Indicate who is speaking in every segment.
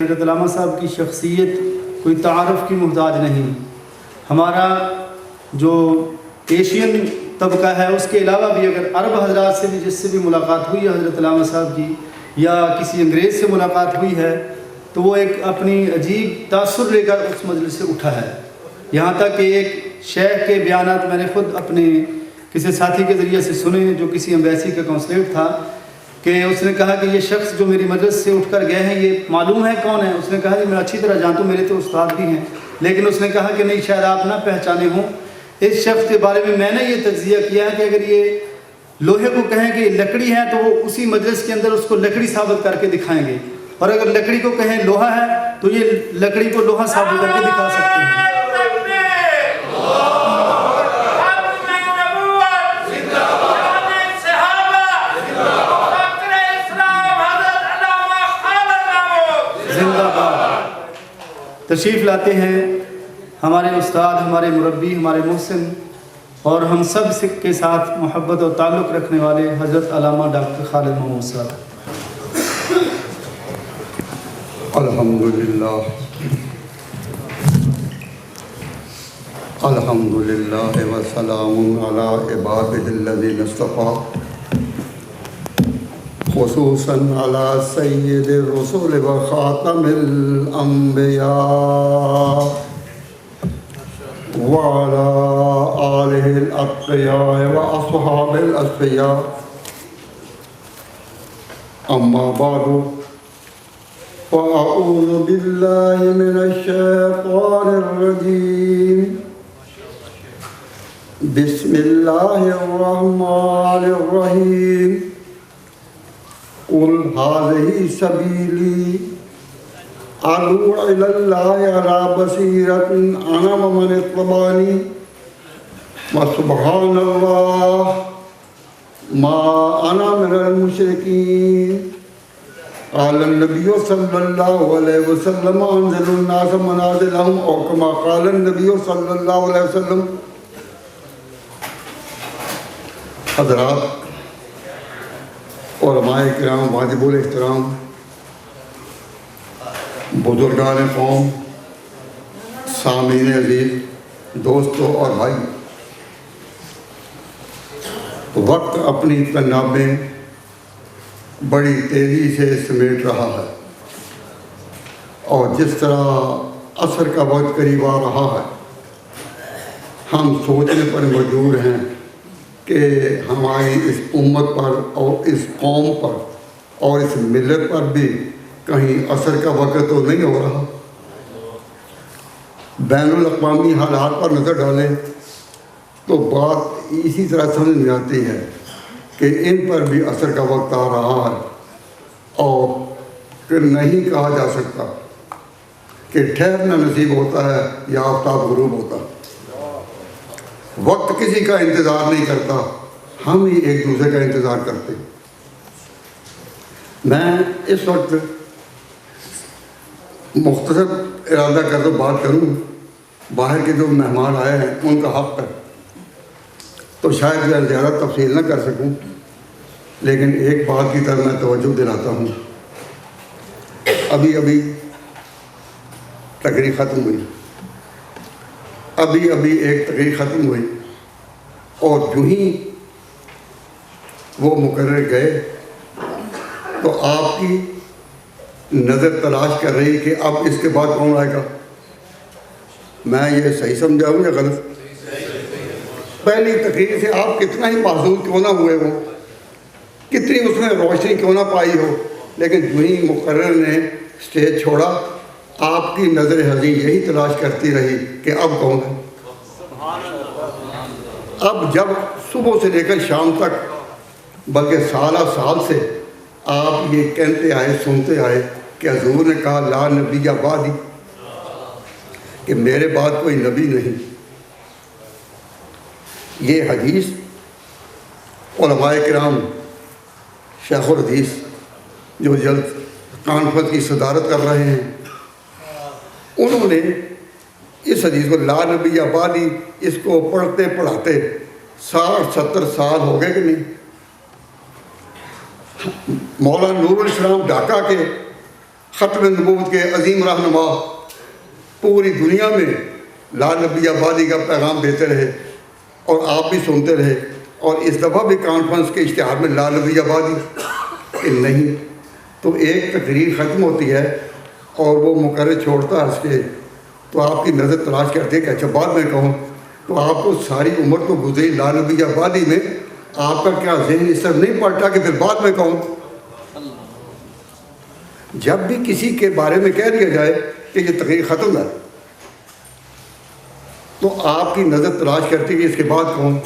Speaker 1: حضرت علامہ صاحب کی شخصیت کوئی تعارف کی محتاج نہیں. ہمارا جو ایشین طبقہ ہے اس کے علاوہ بھی اگر عرب حضرات سے بھی جس سے بھی ملاقات ہوئی ہے حضرت علامہ صاحب کی یا کسی انگریز سے ملاقات ہوئی ہے تو وہ ایک اپنی عجیب تاثر لے کر اس مجلس سے اٹھا ہے. یہاں تک کہ ایک شیخ کے بیانات میں نے خود اپنے کسی ساتھی کے ذریعے سے سنے جو کسی ایمبیسی کا کونسلیٹ تھا کہ اس نے کہا کہ یہ شخص جو میری مجلس سے اٹھ کر گئے ہیں یہ معلوم ہے کون ہے. اس نے کہا کہ میں اچھی طرح جانتا ہوں, میرے تو استاد بھی ہیں, لیکن اس نے کہا کہ نہیں شاید آپ نہ پہچانے ہوں. اس شخص کے بارے میں نے یہ تجزیہ کیا ہے کہ اگر یہ لوہے کو کہیں کہ یہ لکڑی ہے تو وہ اسی مجلس کے اندر اس کو لکڑی ثابت کر کے دکھائیں گے, اور اگر لکڑی کو کہیں لوہا ہے تو یہ لکڑی کو لوہا ثابت کر کے دکھا سکتے ہیں. تشریف لاتے ہیں ہمارے استاد, ہمارے مربی, ہمارے محسن اور ہم سب کے ساتھ محبت اور تعلق رکھنے والے حضرت علامہ ڈاکٹر خالد محمود صاحب.
Speaker 2: الحمدللہ الحمدللہ وسلام علی عبادہ الذین اصطفیٰ خصوصاً علی سید الرسول و خاتم الانبیاء وعلی آلہ الاتقیاء و اصحاب الاصفیاء. اما بعد فاعوذ باللہ من الشیطان الرجیم. بسم اللہ الرحمن الرحیم. قل هذه سبیلی ادعو الی اللہ علی بصیرۃ انا ومن اتبعنی وسبحان اللہ ما انا من المشرکین. قال النبی صلی اللہ علیہ وسلم انزل الناس منازلهم او کما قال النبی صلی اللہ علیہ وسلم. حضرات, علماء کرام, واجب الاحترام, بزرگان قوم, سامعین عزیز, دوستوں اور بھائی, وقت اپنی تنابیں بڑی تیزی سے سمیٹ رہا ہے اور جس طرح عصر کا وقت قریب آ رہا ہے ہم سوچنے پر مجبور ہیں کہ ہماری اس امت پر اور اس قوم پر اور اس ملت پر بھی کہیں عصر کا وقت تو نہیں ہو رہا. بین الاقوامی حالات پر نظر ڈالیں تو بات اسی طرح سمجھ میں آتی ہے کہ ان پر بھی عصر کا وقت آ رہا ہے اور کہ نہیں کہا جا سکتا کہ ٹھہرنا نصیب ہوتا ہے یا آفتاب غروب ہوتا ہے. وقت کسی کا انتظار نہیں کرتا, ہم ہی ایک دوسرے کا انتظار کرتے ہیں. میں اس وقت مختصر ارادہ کر دو بات کروں. باہر کے جو مہمان آئے ہیں ان کا حق ہے تو شاید میں زیادہ تفصیل نہ کر سکوں, لیکن ایک بات کی طرف میں توجہ دلاتا ہوں. ابھی تقریر ختم ہوئی, ابھی ایک تقریر ختم ہوئی اور جو ہی وہ مقرر گئے تو آپ کی نظر تلاش کر رہی کہ اب اس کے بعد کون آئے گا. میں یہ صحیح سمجھا ہوں یا غلط؟ پہلی تقریر سے آپ کتنا ہی معذور کیوں نہ ہوئے ہو, کتنی اس میں روشنی کیوں نہ پائی ہو, لیکن جو ہی مقرر نے اسٹیج چھوڑا آپ کی نظر حضی یہی تلاش کرتی رہی کہ اب کون ہے. اب جب صبح سے لے کر شام تک بلکہ سالہ سال سے آپ یہ کہتے آئے, سنتے آئے کہ حضور نے کہا لا نبی بعدی, کہ میرے بعد کوئی نبی نہیں. یہ حدیث علماء کرام, شیخ الحدیث جو جلد کانفرنس کی صدارت کر رہے ہیں, انہوں نے اس حدیث کو لا نبی بعدی اس کو پڑھتے پڑھاتے 60-70 سال ہو گئے کہ نہیں. مولانا نور الاسلام ڈھاکہ کے ختم نبوت کے عظیم رہنما پوری دنیا میں لا نبی آبادی کا پیغام دیتے رہے اور آپ بھی سنتے رہے، اور اس دفعہ بھی کانفرنس کے اشتہار میں لا نبی آبادی کہ نہیں، تو ایک تقریر ختم ہوتی ہے اور وہ مقرر چھوڑتا ہے اسٹیج، تو آپ کی نظر تلاش کرتے کہ اچھا بعد میں کہوں، تو آپ کو ساری عمر تو گزری لا نبی آبادی میں، آپ کا کیا ذہن اس طرح نہیں پلٹا کہ پھر بعد میں کہوں؟ جب بھی کسی کے بارے میں کہہ دیا جائے کہ یہ تقریر ختم ہے تو آپ کی نظر تلاش کرتی کہ اس کے بعد کہوں۔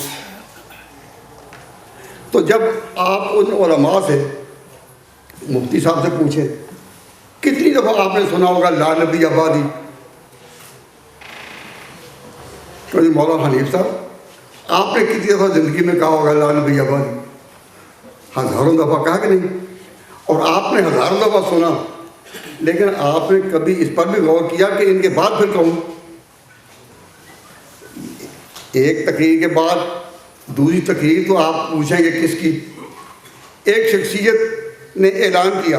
Speaker 2: تو جب آپ ان علماء سے، مفتی صاحب سے پوچھیں کتنی دفعہ آپ نے سنا ہوگا لا نبی آبادی؟ کبھی مولانا حنیف صاحب آپ نے کتنی دفعہ زندگی میں کہا ہوگا لا نبی آبادی؟ ہزاروں دفعہ کہا کہ نہیں؟ اور آپ نے ہزاروں دفعہ سنا، لیکن آپ نے کبھی اس پر بھی غور کیا کہ ان کے بعد پھر کہوں؟ ایک تقریر کے بعد دوسری تقریر تو آپ پوچھیں گے کس کی؟ ایک شخصیت نے اعلان کیا،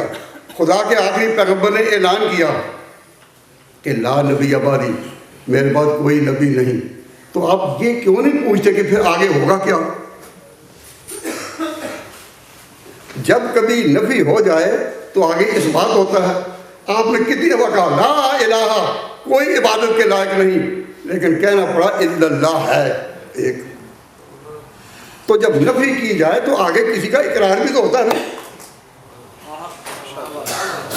Speaker 2: خدا کے آخری پیغمبر نے اعلان کیا کہ لا نبی آبادی، میرے بعد کوئی نبی نہیں، تو آپ یہ کیوں نہیں پوچھتے کہ پھر آگے ہوگا کیا؟ جب کبھی نفی ہو جائے تو آگے اس بات ہوتا ہے۔ آپ نے کتنی دفعہ کہا لا الہ، کوئی عبادت کے لائق نہیں، لیکن کہنا پڑا الا اللہ ہے ایک۔ تو جب نفی کی جائے تو آگے کسی کا اقرار بھی تو ہوتا ہے نا۔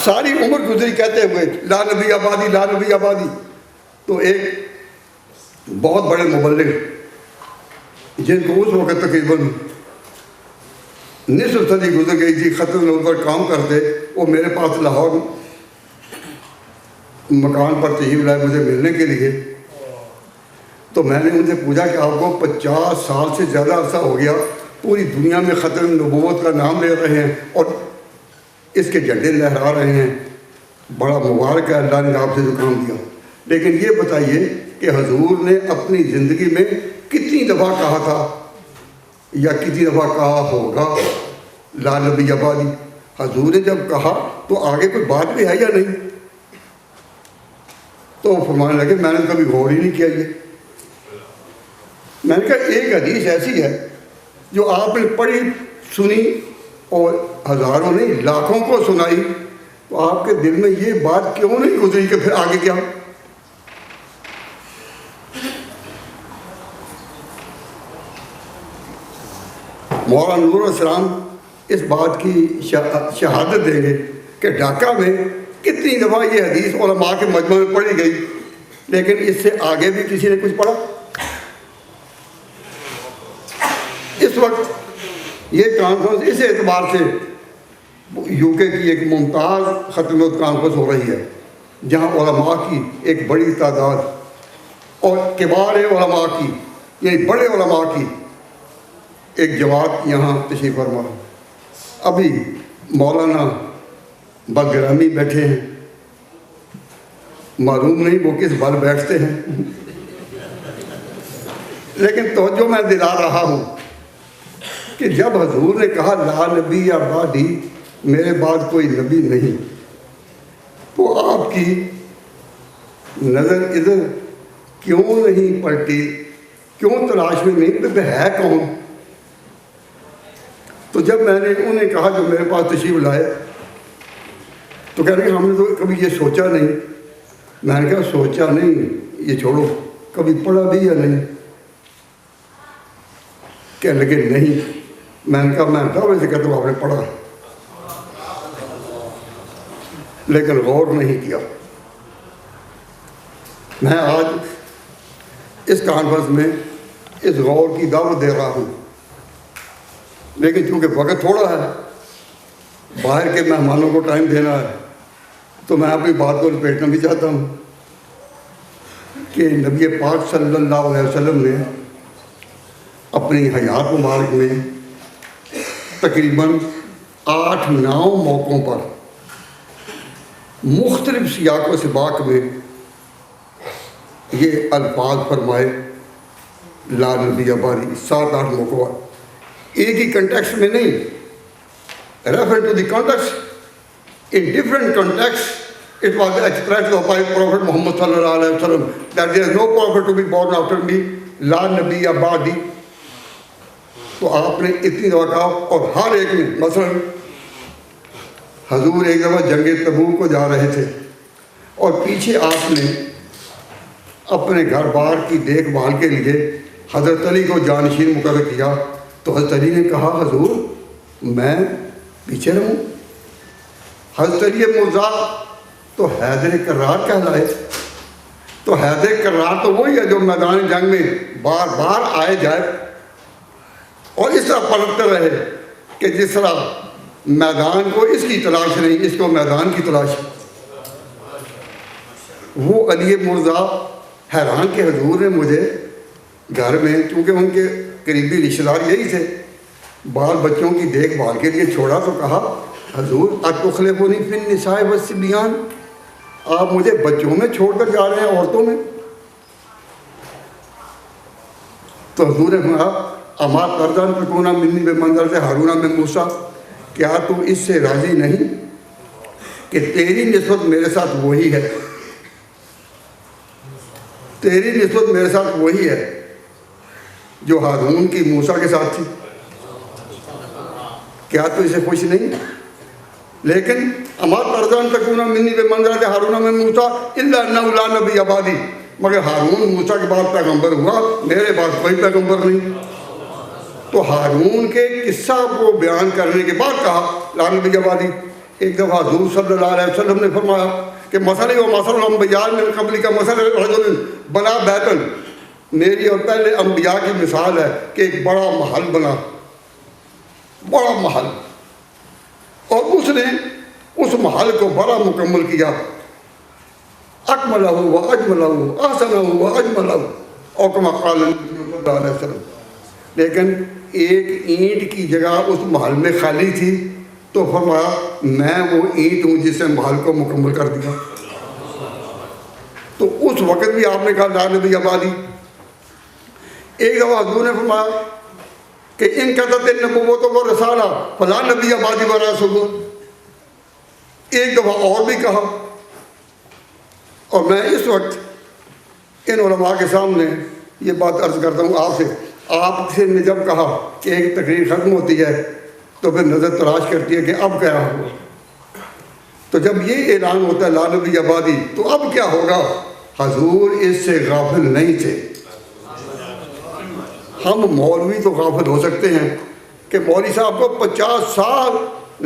Speaker 2: ساری عمر گزری کہتے ہوئے لا نبی آبادی لا نبی آبادی، تو ایک بہت بڑے مبلغ جن کو اس وقت تقریباً نصف صدی گزر گئی تھی، ختم نبوت پر کام کرتے، وہ میرے پاس لاہور مکان پر تشریف لائے مجھے ملنے کے لیے۔ تو میں نے ان سے پوچھا کہ آپ کو 50 سال سے زیادہ عرصہ ہو گیا پوری دنیا میں ختم نبوت کا نام لے رہے ہیں اور اس کے جھنڈے لہرا رہے ہیں، بڑا مبارک ہے، اللہ نے آپ سے جو کام دیا، لیکن یہ بتائیے کہ حضور نے اپنی زندگی میں کتنی دفعہ کہا تھا یا کتنی دفعہ کہا ہوگا لا نبی آبادی؟ حضور نے جب کہا تو آگے کوئی بات بھی ہے یا نہیں؟ تو فرمانے لگے میں نے کبھی غور ہی نہیں کیا یہ۔ میں نے کہا ایک حدیث ایسی ہے جو آپ نے پڑھی سنی اور ہزاروں نہیں لاکھوں کو سنائی، تو آپ کے دل میں یہ بات کیوں نہیں گزری کہ پھر آگے کیا؟ مولانا نور السلام اس بات کی شہادت دیں گے کہ ڈھاکہ میں کتنی دفعہ یہ حدیث علماء کے مجمع میں پڑھی گئی، لیکن اس سے آگے بھی کسی نے کچھ پڑھا؟ اس وقت یہ کانفرنس اس اعتبار سے یو کے کی ایک ممتاز ختم نبوت کانفرنس ہو رہی ہے جہاں علماء کی ایک بڑی تعداد اور کبار علماء کی، یعنی بڑے علماء کی ایک جماعت یہاں تشریف فرما۔ ابھی مولانا بگرامی بیٹھے ہیں، معلوم نہیں وہ کس بل بیٹھتے ہیں، لیکن توجہ میں دلا رہا ہوں کہ جب حضور نے کہا لا نبی آبادی، میرے بعد کوئی نبی نہیں، تو آپ کی نظر ادھر کیوں نہیں پلٹی؟ کیوں تلاش میں نہیں کہ ہے کون؟ تو جب میں نے انہیں کہا جو میرے پاس تشریف لائے تو کہہ رہے کہ ہم نے تو کبھی یہ سوچا نہیں۔ میں نے کہا سوچا نہیں یہ چھوڑو، کبھی پڑھا بھی یا نہیں؟ کہنے لگے نہیں۔ میں نے کہا ویسے کہتا ہوں آپ نے پڑھا لیکن غور نہیں کیا۔ میں آج اس کانفرنس میں اس غور کی دعوت دے رہا ہوں، لیکن چونکہ وقت تھوڑا ہے، باہر کے مہمانوں کو ٹائم دینا ہے، تو میں اپنی بات کو لپیٹنا بھی چاہتا ہوں کہ نبی پاک صلی اللہ علیہ وسلم نے اپنی حیات مبارک میں تقریباً 8-9 موقعوں پر مختلف سیاق و سباق میں یہ الفاظ فرمائے لا نبی آبادی، 7-8 موقعوں پر، ایک ہی کنٹیکسٹ میں نہیں، refer to the context, in different context It was expressed by Prophet Muhammad sallallahu alaihi wasallam that there is no prophet to be born after me, la nabi abadi. تو آپ نے اتنی دفعہ کہا اور ہر ایک میں مثلا حضور ایک دفعہ جنگ تبوک کو جا رہے تھے اور پیچھے آپ نے اپنے گھر بار کی دیکھ بھال کے لیے حضرت علی کو جانشین مقرر کیا، تو حضرت علی نے کہا حضور میں پیچھے رہوں؟ حضرت علی مرزا تو حیدر کرار کہلائے، تو حیدر کرار تو وہی ہے جو میدان جنگ میں بار بار آئے جائے اور اس طرح پلٹتے رہے کہ جس طرح میدان کو اس کی تلاش نہیں، اس کو میدان کی تلاش۔ وہ علی مرزا حیران کہ حضور نے مجھے گھر میں، چونکہ ان کے قریبی رشتہ دار یہی تھے، بال بچوں کی دیکھ بھال کے لیے چھوڑا، تو کہا حضور اتخلفونی فی النساء والصبیان، آپ مجھے بچوں میں چھوڑ کر جا رہے ہیں، عورتوں میں؟ تو حضور نے کہا اما ترضیٰ تکون منی بمنزلۃ ہارون من موسیٰ، کیا تم اس سے راضی نہیں کہ تیری نسبت میرے ساتھ وہی ہے، تیری نسبت میرے ساتھ وہی ہے جو ہارون کی موسیٰ کے ساتھ تھی؟ کیا تو اسے خوش نہیں؟ لیکن اما ترضیٰ تکون منی بمنزلۃ ہارون من موسیٰ الا انہ لا نبی بعدی، مگر ہارون موسیٰ کے بعد پیغمبر ہوا، میرے بعد کوئی پیغمبر نہیں۔ تو ہارون کے قصہ کو بیان کرنے کے بعد کہا لا نبی بعدی۔ ایک دفعہ حضور صلی اللہ علیہ وسلم نے فرمایا کہ مثلی و مثل الانبیاء من قبل کا مثل رجل بنا بیتن، میری اور پہلے انبیاء کی مثال ہے کہ ایک بڑا محل بنا، بڑا محل، اور اس نے اس محل کو بڑا مکمل کیا، اکملہ و اجملہ احسنہ و اجملہ، اور کما قال نبی صلی اللہ علیہ وسلم۔ لیکن ایک اینٹ کی جگہ اس محل میں خالی تھی، تو فرمایا میں وہ اینٹ ہوں جس نے محل کو مکمل کر دیا۔ تو اس وقت بھی آپ نے کہا لا نبی بعدی۔ ایک دفعہ حضور نے فرمایا کہ ان قطعت النبوۃ و رسالہ فلا نبی بعدی و رسول۔ ایک دفعہ اور بھی کہا، اور میں اس وقت ان علماء کے سامنے یہ بات عرض کرتا ہوں آپ سے، آپ سے نے جب کہا کہ ایک تقریر ختم ہوتی ہے تو پھر نظر تلاش کرتی ہے کہ اب کیا ہوگا، تو جب یہ اعلان ہوتا ہے لا نبی بعدی، تو اب کیا ہوگا؟ حضور اس سے غافل نہیں تھے۔ ہم مولوی تو غافل ہو سکتے ہیں کہ مولوی صاحب کو 50 سال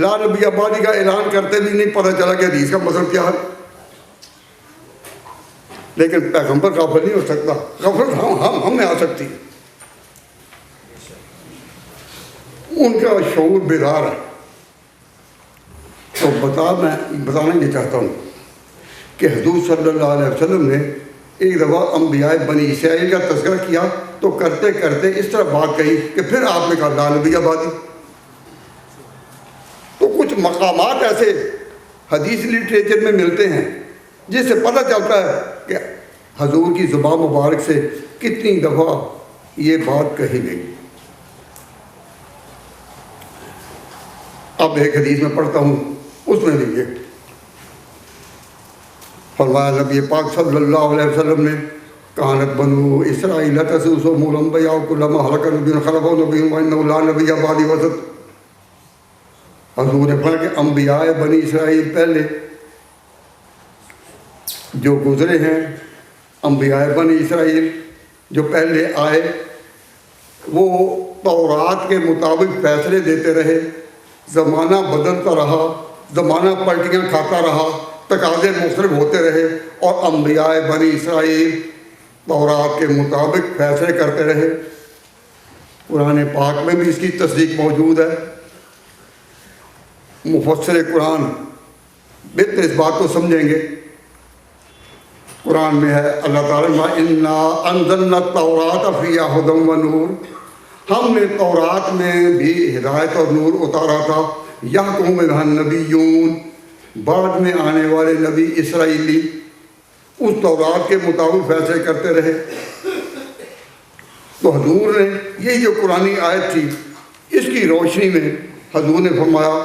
Speaker 2: لا نبی بعدی کا اعلان کرتے بھی نہیں پتہ چلا کہ حدیث کا مطلب کیا ہے، لیکن پیغمبر غافل نہیں ہو سکتا، غفلت ہم میں آ سکتی ہے۔ ان کا شعور بیدار ہے۔ تو میں بتانا یہ چاہتا ہوں کہ حضور صلی اللہ علیہ وسلم نے ایک دفعہ انبیاء بنی اسرائیل کا تذکرہ کیا، تو کرتے کرتے اس طرح بات کہی کہ پھر آپ نے کہا لا نبی بعدی۔ تو کچھ مقامات ایسے حدیث لٹریچر میں ملتے ہیں جس سے پتہ چلتا ہے کہ حضور کی زبان مبارک سے کتنی دفعہ یہ بات کہی گئی۔ اب ایک حدیث میں پڑھتا ہوں، اس میں بھی یہ فرمایا نبی پاک صلی اللہ علیہ وسلم نے کانت بنو اسرائیل تسوسهم الانبیاء کلما ہلک نبی خلفہ نبی وانہ لا نبی بعدی وسط۔ حضور نے فرمایا کہ انبیاء بنی اسرائیل پہلے جو گزرے ہیں، انبیاء بنی اسرائیل جو پہلے آئے، وہ تورات کے مطابق فیصلے دیتے رہے، زمانہ بدلتا رہا، زمانہ پلٹیاں کھاتا رہا، تقاضے مختلف ہوتے رہے، اور انبیاء بنی اسرائیل تورات کے مطابق فیصلے کرتے رہے۔ قرآن پاک میں بھی اس کی تصدیق موجود ہے۔ مفسر قرآن بہتر اس بات کو سمجھیں گے۔ قرآن میں ہے اللہ تعالیٰ انا انزلنا التوراۃ فیہا ھدی و نور، ہم نے تورات میں بھی ہدایت اور نور اتارا تھا، یحکم بہا النبیون، بعد میں آنے والے نبی اسرائیلی اس تورات کے مطابق فیصلے کرتے رہے۔ تو حضور نے یہ جو قرآنی آیت تھی، اس کی روشنی میں حضور نے فرمایا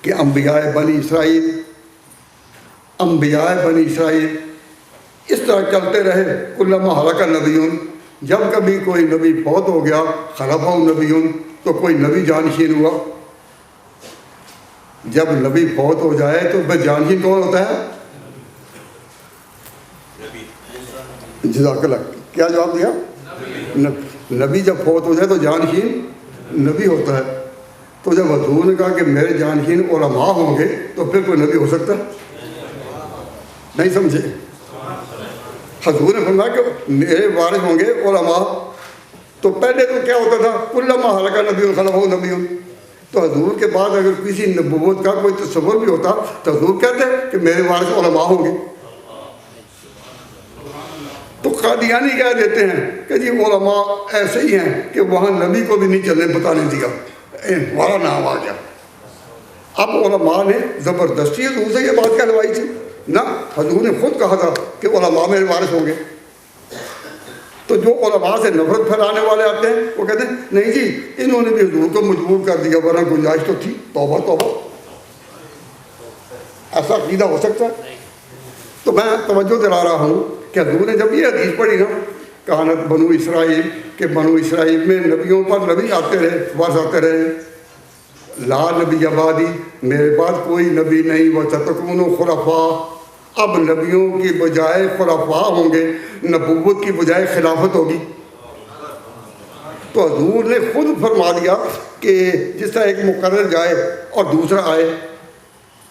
Speaker 2: کہ انبیاء بنی اسرائیل انبیاء بنی اسرائیل اس طرح چلتے رہے، کلما ہلاک نبیون، جب کبھی کوئی نبی فوت ہو گیا خلفہ نبیون، تو کوئی نبی جانشین ہوا۔ جب نبی فوت ہو جائے تو پھر جانشین کون ہوتا ہے؟ جزاک اللہ، کیا جواب دیا؟ نبی جب فوت ہو جائے تو جانشین نبی ہوتا ہے۔ تو جب حضور نے کہا کہ میرے جانشین علماء ہوں گے تو پھر کوئی نبی ہو سکتا نہیں؟ سمجھے؟ حضور نے فرمایا کہ میرے وارث ہوں گے علماء، تو پہلے تو کیا ہوتا تھا؟ کلما ہلک نبی خلفہ نبی۔ تو حضور کے بعد اگر کسی نبوت کا کوئی تصور بھی ہوتا تو حضور کہتے کہ میرے وارث علماء ہوں گے۔ تو قادیانی کہہ دیتے ہیں کہ جی علماء ایسے ہی ہیں کہ وہاں نبی کو بھی نہیں چلنے بتانے دیا، ہمارا نام آ گیا۔ اب علماء نے زبردستی حضور سے یہ بات کہلوائی تھی نہ، حضور نے خود کہا تھا کہ علماء میرے وارث ہوں گے۔ تو جو علماء سے نفرت پھیلانے والے آتے ہیں وہ کہتے ہیں نہیں جی انہوں نے بھی حضور کو مجبور کر دیا، ورنہ گنجائش تو تھی۔ توبہ توبہ، ایسا عقیدہ ہو سکتا ہے؟ تو میں توجہ دلا رہا ہوں کہ حضور نے جب یہ حدیث پڑھی نا، کانت بنو اسرائیل، کہ بنو اسرائیل میں نبیوں پر نبی آتے رہے، وارث آتے رہے، لا نبی بعدی، میرے بعد کوئی نبی نہیں، وستکونوا خلفاء، اب نبیوں کی بجائے خلفاء ہوں گے، نبوت کی بجائے خلافت ہوگی۔ تو حضور نے خود فرما دیا کہ جس طرح ایک مقرر جائے اور دوسرا آئے،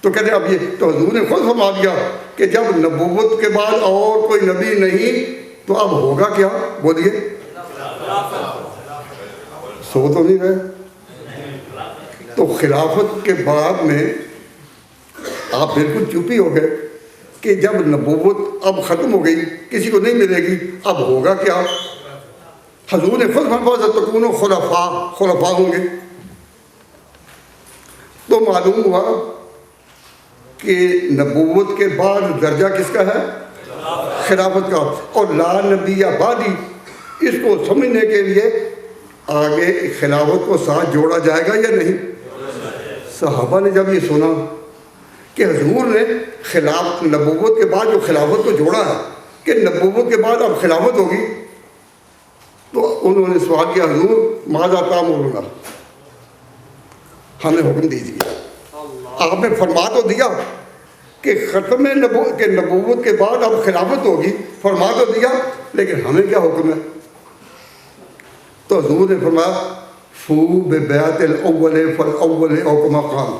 Speaker 2: تو کہتے ہیں اب یہ، تو حضور نے خود فرما دیا کہ جب نبوت کے بعد اور کوئی نبی نہیں تو اب ہوگا کیا؟ بولیے، سو تو نہیں رہے؟ تو خلافت کے بعد میں آپ بالکل چپی ہو گئے کہ جب نبوت اب ختم ہو گئی، کسی کو نہیں ملے گی، اب ہوگا کیا؟ حضور نے خود فرمایا ستکونوا خلفاء، خلفاء ہوں گے۔ تو معلوم ہوا کہ نبوت کے بعد درجہ کس کا ہے؟ خلافت کا۔ اور لا نبی بعدی، اس کو سمجھنے کے لیے آگے خلافت کو ساتھ جوڑا جائے گا یا نہیں؟ صحابہ نے جب یہ سنا کہ حضور نے نبوت کے بعد جو خلافت کو جوڑا ہے کہ نبوت کے بعد اب خلافت ہوگی، تو انہوں نے سوال کیا حضور ماذا تأمرنا، ہمیں حکم دیجیے۔ آپ نے فرما تو دیا کہ ختم نبوت کے بعد اب خلافت ہوگی، فرما تو دیا، لیکن ہمیں کیا حکم ہے؟ تو حضور نے فرمایا فو ببیعت الاول فالاول او کما قال،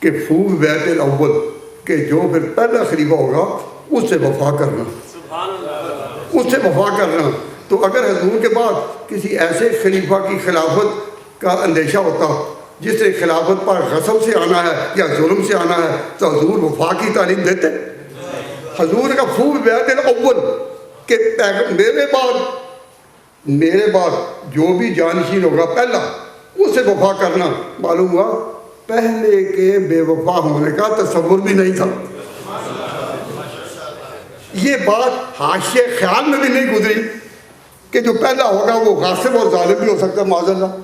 Speaker 2: کہ فو ببیعت الاول، کہ جو پھر پہلا خلیفہ ہوگا اس سے وفا کرنا، اس سے وفا کرنا۔ تو اگر حضور کے بعد کسی ایسے خلیفہ کی خلافت کا اندیشہ ہوتا جس نے خلافت پر غصب سے آنا ہے یا ظلم سے آنا ہے، تو حضور وفا کی تعلیم دیتے؟ حضور کا فو ببیعت الاول، کہ میرے بعد جو بھی جانشین ہوگا پہلا، اس سے وفا کرنا۔ معلوم ہوا پہلے کے بے وفا ہونے کا تصور بھی نہیں تھا۔ یہ بات حاشیے خیال میں بھی نہیں گزری کہ جو پہلا ہوگا وہ غاصب اور ظالم بھی ہو سکتا ہے، معاذ اللہ۔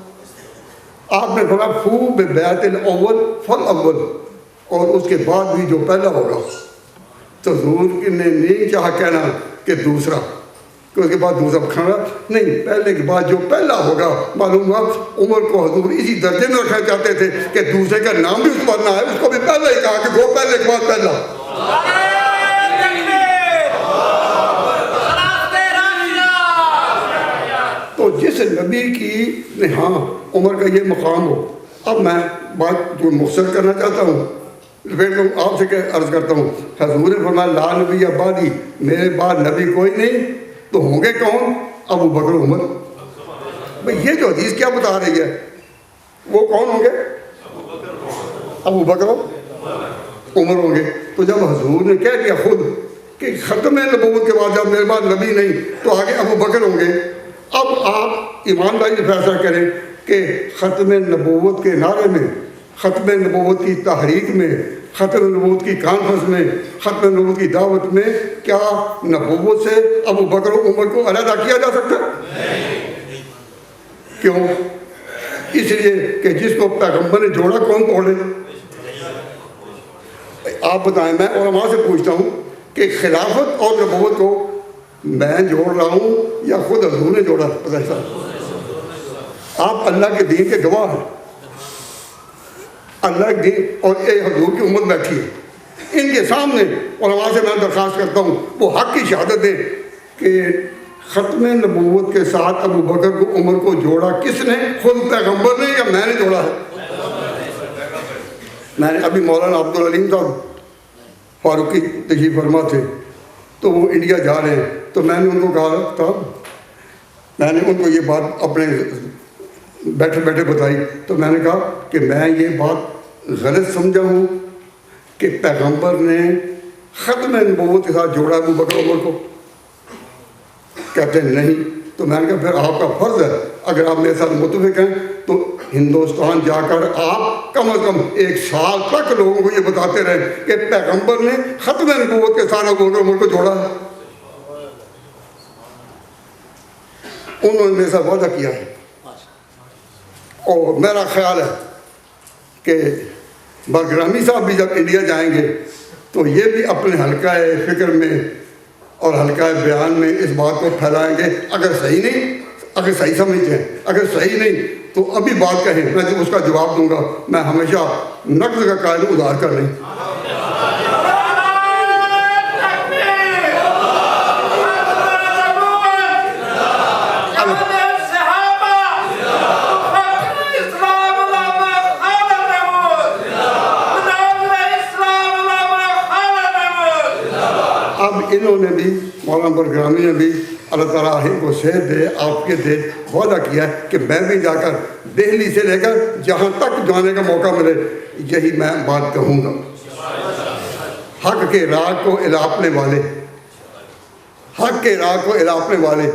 Speaker 2: آپ نے فرمایا فو ببیعت الاول فالاول، اور اس کے بعد بھی جو پہلا ہوگا۔ تو حضور نے نہیں چاہا کہنا کہ دوسرا، کہ اس کے بعد دوسرا کھانا نہیں، پہلے کے بعد جو پہلا ہوگا۔ معلوم ہوا عمر کو حضور اسی درجے میں رکھنا چاہتے تھے کہ دوسرے کا نام بھی اس پر نہ ہے، اس کو بھی پہلا ہی کہا کہ وہ پہلے کے بعد پہلا۔ تو جس نبی کی ہاں عمر کا یہ مقام ہو۔ اب میں بات جو مختصر کرنا چاہتا ہوں، آپ سے عرض کرتا ہوں، حضور نے فرمایا لا نبی بعدی، میرے بعد نبی کوئی نہیں، تو ہوں گے کون؟ ابو بکر عمر۔ بھئی یہ جو حدیث کیا بتا رہی ہے، وہ کون ہوں گے؟ ابو بکر عمر ہوں گے۔ تو جب حضور نے کہہ دیا خود کہ ختم نبوت کے بعد جب میرے بعد نبی نہیں تو آگے ابو بکر ہوں گے، اب آپ ایمانداری سے فیصلہ کریں کہ ختم نبوت کے نعرے میں، ختم نبوت کی تحریک میں، ختم نبوت کی کانفرنس میں، ختم نبوت کی دعوت میں کیا نبوت سے ابو بکر و عمر کو علیحدہ کیا جا سکتا ہے؟ کیوں؟ اس لیے کہ جس کو پیغمبر نے جوڑا کون توڑے؟ آپ بتائیں، میں علماء سے پوچھتا ہوں کہ خلافت اور نبوت کو میں جوڑ رہا ہوں یا خود حضور نے جوڑا؟ پتہ صاحب آپ اللہ کے دین کے گواہ ہیں، اللہ کے دین اور ایک حضور کی امت بیٹھی ہے، ان کے سامنے علماء سے میں درخواست کرتا ہوں وہ حق کی شہادت دیں کہ ختم نبوت کے ساتھ ابو بکر کو عمر کو جوڑا کس نے؟ خود پیغمبر نے یا میں نے جوڑا ہے؟ میں نے ابھی مولانا عبدالعلیم صاحب فاروقی تشریف فرما تھے تو وہ انڈیا جا رہے ہیں، تو میں نے ان کو کہا تھا، میں نے ان کو یہ بات اپنے بیٹھے بیٹھے بتائی، تو میں نے کہا کہ میں یہ بات غلط سمجھا ہوں کہ پیغمبر نے ختم نبوت کے ساتھ جوڑا ابو بکر عمر کو؟ کہتے ہیں نہیں۔ تو میں نے کہا پھر آپ کا فرض ہے، اگر آپ میرے ساتھ متفق ہیں تو ہندوستان جا کر آپ کم از کم 1 سال تک لوگوں کو یہ بتاتے رہے کہ پیغمبر نے ختم نبوت کے ساتھ ابو بکر عمر کو جوڑا ہے۔ انہوں نے میرے ساتھ وعدہ کیا ہے، اور میرا خیال ہے کہ برگرامی صاحب بھی جب انڈیا جائیں گے تو یہ بھی اپنے حلقہ فکر میں اور حلقہ بیان میں اس بات کو پھیلائیں گے۔ اگر صحیح نہیں، اگر صحیح سمجھتے ہیں، اگر صحیح نہیں تو ابھی بات کہیں، میں اس کا جواب دوں گا۔ میں ہمیشہ نقد کا قائل ہوں، ادھار کر نہیں۔ اب انہوں نے بھی، مولانا برگرامی نے بھی، اللہ تعالیٰ ان کو صحت دے، آپ کے دے، وعدہ کیا ہے کہ میں بھی جا کر دہلی سے لے کر جہاں تک جانے کا موقع ملے یہی میں بات کہوں گا۔ حق کے راہ کو الاپنے والے، حق کے راہ کو الاپنے والے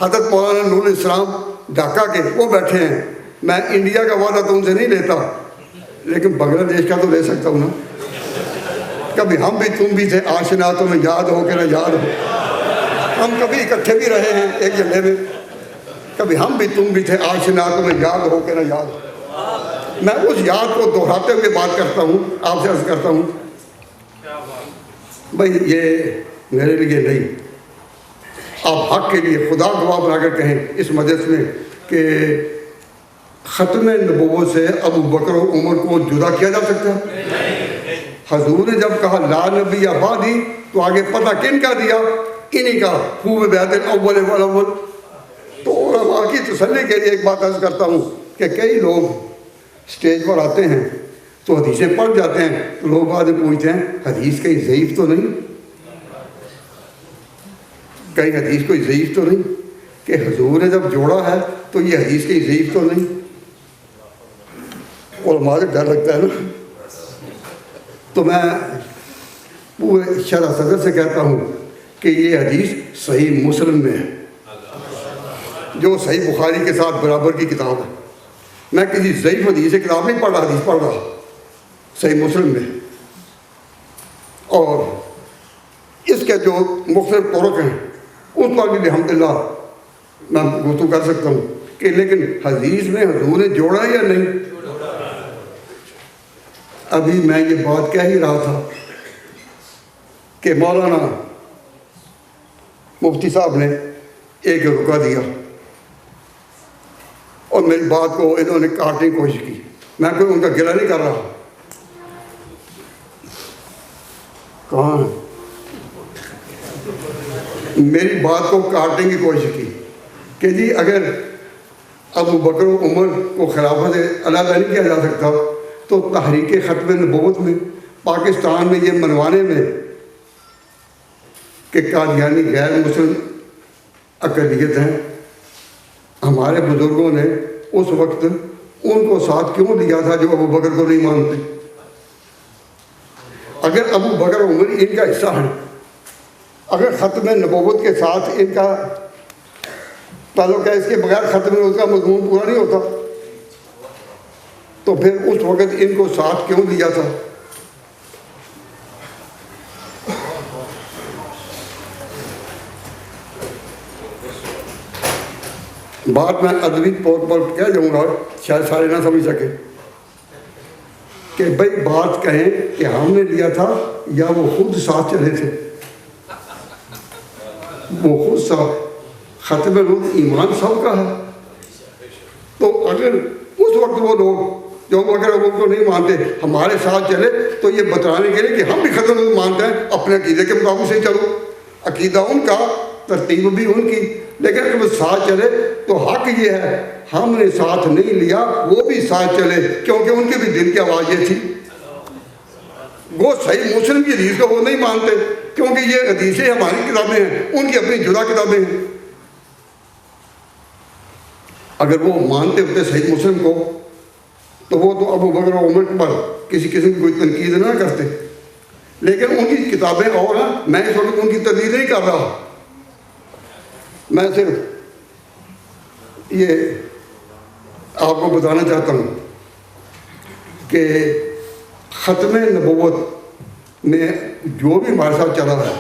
Speaker 2: حضرت مولانا نور الاسلام ڈھاکہ کے وہ بیٹھے ہیں۔ میں انڈیا کا وعدہ تو ان سے نہیں لیتا، لیکن بنگلہ دیش کا تو لے سکتا ہوں نا۔ کبھی ہم بھی تم بھی تھے آشنا، تمہیں یاد ہو کہ نہ یاد ہو، ہم کبھی اکٹھے بھی رہے ہیں ایک جگہ میں، کبھی ہم بھی تم بھی تھے آشنا، تمہیں یاد ہو کہ نہ یاد ہو۔ میں اس یاد کو دہراتے ہوئے بات کرتا ہوں، آپ سے عرض کرتا ہوں بھائی یہ میرے لیے نہیں، آپ حق کے لیے خدا گواہ بنا کر کہیں اس مجلس میں کہ ختم نبوت سے ابو بکر و عمر کو جدا کیا جا سکتا ہے؟ حضور نے جب کہا لا نبی بعدی تو آگے پتہ کن کا دیا؟ انہی کا، خوب بیعت الاول والاول۔ تو علماء کی تسلی کے لیے ایک بات عرض کرتا ہوں کہ کئی لوگ اسٹیج پر آتے ہیں تو حدیثیں پڑھ جاتے ہیں، تو لوگ بعد میں پوچھتے ہیں حدیث کہیں ضعیف تو نہیں؟ کہیں حدیث کوئی ضعیف تو نہیں کہ حضور نے جب جوڑا ہے تو یہ حدیث کہیں ضعیف تو نہیں؟ علماء سے ڈر لگتا ہے نا۔ تو میں پورے شرح صدر سے کہتا ہوں کہ یہ حدیث صحیح مسلم میں ہے، جو صحیح بخاری کے ساتھ برابر کی کتاب ہے۔ میں کسی ضعیف حدیث سے کتاب نہیں پڑھ رہا، حدیث پڑھ رہا، صحیح مسلم میں۔ اور اس کے جو مختلف طرق ہیں اس پر بھی الحمدللہ میں گفتگو کر سکتا ہوں کہ لیکن حدیث میں حضور نے جوڑا یا نہیں؟ ابھی میں یہ بات کہہ ہی رہا تھا کہ مولانا مفتی صاحب نے ایک رکا دیا اور میری بات کو انہوں نے کاٹنے کی کوشش کی۔ میں کوئی ان کا گلہ نہیں کر رہا، کہاں میری بات کو کاٹنے کی کوشش کی کہ جی اگر ابو بکر و عمر کو خلافت علیحدہ نہیں کیا جا سکتا تو تحریک ختم نبوت میں پاکستان میں یہ منوانے میں کہ قادیانی غیر مسلم اقلیت ہیں، ہمارے بزرگوں نے اس وقت ان کو ساتھ کیوں لیا تھا جو ابو بکر کو نہیں مانتے؟ اگر ابو بکر عمر ان کا حصہ ہیں، اگر ختم نبوت کے ساتھ ان کا تعلق ہے، اس کے بغیر ختم نبوت کا مضمون پورا نہیں ہوتا، تو پھر اس وقت ان کو ساتھ کیوں لیا تھا؟ بات میں ادبی طور پر کہہ جاؤں گا، شاید سارے نہ سمجھ سکے۔ کہ بھائی بات کہیں کہ ہم نے لیا تھا یا وہ خود ساتھ چلے تھے. وہ خود ساتھ. ختم روح ایمان سب کا ہے. تو اگر اس وقت وہ لوگ جو اگر وہ کو نہیں مانتے ہمارے ساتھ چلے تو یہ بتانے کے لیے کہ ہم بھی ختم روح مانتے ہیں, اپنے عقیدے کے مطابق سے چلو. عقیدہ ان کا, ترتیب بھی ان کی, لیکن اگر وہ ساتھ چلے تو حق یہ ہے ہم نے ساتھ نہیں لیا وہ بھی ساتھ چلے, کیونکہ ان کے بھی دل کی آواز یہ تھی. وہ صحیح مسلم کی حدیث کو وہ نہیں مانتے کیونکہ یہ حدیثیں ہماری کتابیں ہیں, ان کی اپنی جدا کتابیں ہیں. اگر وہ مانتے ہوتے صحیح مسلم کو تو وہ تو ابو بکر و عمر پر کسی قسم کی کوئی تنقید نہ کرتے. لیکن ان کی کتابیں اور ہیں, میں اس وقت ان کی تردید نہیں کر رہا, میں صرف یہ آپ کو بتانا چاہتا ہوں کہ ختم نبوت میں جو بھی ہمارے ساتھ چلا ہے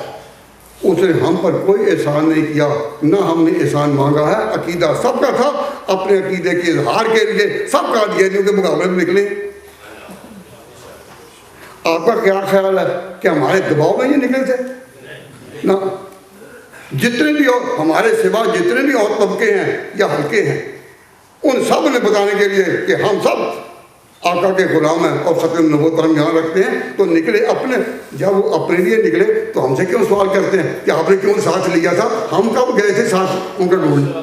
Speaker 2: اس نے ہم پر کوئی احسان نہیں کیا, نہ ہم نے احسان مانگا ہے. عقیدہ سب کا تھا, اپنے عقیدے کے اظہار کے لیے سب کا دیا کے مقابلے میں نکلے. آپ کا کیا خیال ہے کہ ہمارے دباؤ میں یہ نکلے تھے؟ نہ. جتنے بھی اور ہمارے سوا جتنے بھی اور طبقے ہیں یا حلقے ہیں ان سب نے بتانے کے لیے کہ ہم سب آقا کے غلام ہیں اور ختم نبوت پر ہم یہاں رکھتے ہیں, تو نکلے اپنے. جب وہ اپنے لیے نکلے تو ہم سے کیوں سوال کرتے ہیں کہ آپ نے کیوں ساتھ لیا تھا؟ ہم کب گئے تھے ساتھ ان کا ڈھونڈ؟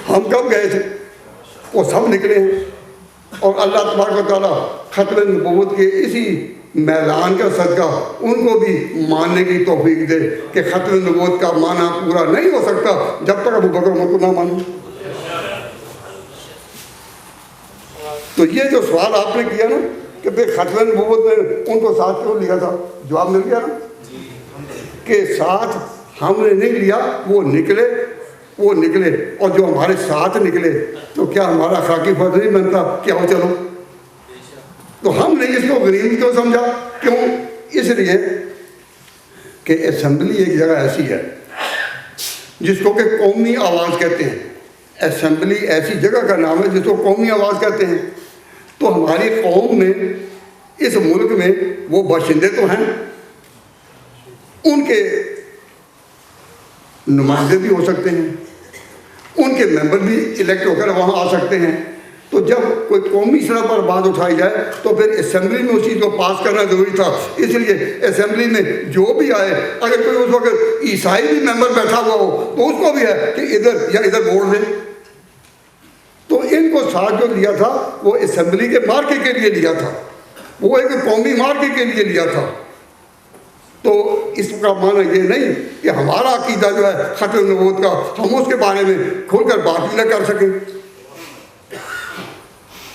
Speaker 2: ہم کب گئے تھے؟ وہ سب نکلے ہیں. اور اللہ تبارک و تعالیٰ ختم نبوت کے اسی میدان کا صدقہ ان کو بھی ماننے کی توفیق دے کہ ختم نبوت کا معنی پورا نہیں ہو سکتا جب تک ابو بکر عمر کو نہ مانیں. تو یہ جو سوال آپ نے کیا نا کہ بھئی ختم نبوت میں ان کو ساتھ کیوں لیا تھا, جواب مل گیا نا کہ ساتھ ہم نے نہیں لیا, وہ نکلے اور جو ہمارے ساتھ نکلے تو کیا ہمارا خاکی فرض نہیں بنتا کہ آؤ چلو؟ تو ہم نے اس کو غریب کیوں سمجھا؟ کیوں؟ اس لیے کہ اسمبلی ایک جگہ ایسی ہے جس کو کہ قومی آواز کہتے ہیں. اسمبلی ایسی جگہ کا نام ہے جس کو قومی آواز کہتے ہیں. تو ہماری قوم میں, اس ملک میں وہ باشندے تو ہیں, ان کے نمائندے بھی ہو سکتے ہیں, ان کے ممبر بھی الیکٹ ہو کر وہاں آ سکتے ہیں. تو جب کوئی قومی سطح پر بات اٹھائی جائے تو پھر اسمبلی میں اس چیز کو پاس کرنا ضروری تھا. اس لیے اسمبلی میں جو بھی آئے, اگر کوئی اس وقت عیسائی بھی ممبر بیٹھا ہوا ہو تو اس کو بھی ہے کہ ادھر یا ادھر ووٹ دیں. تو ان کو ساتھ جو لیا تھا وہ اسمبلی کے مارکے کے لیے لیا تھا, وہ ایک قومی مارکے کے لیے لیا تھا. تو اس کا معنی یہ نہیں کہ ہمارا عقیدہ جو ہے ختم نبوت کا ہم اس کے بارے میں کھل کر بات بھی نہ کر سکیں.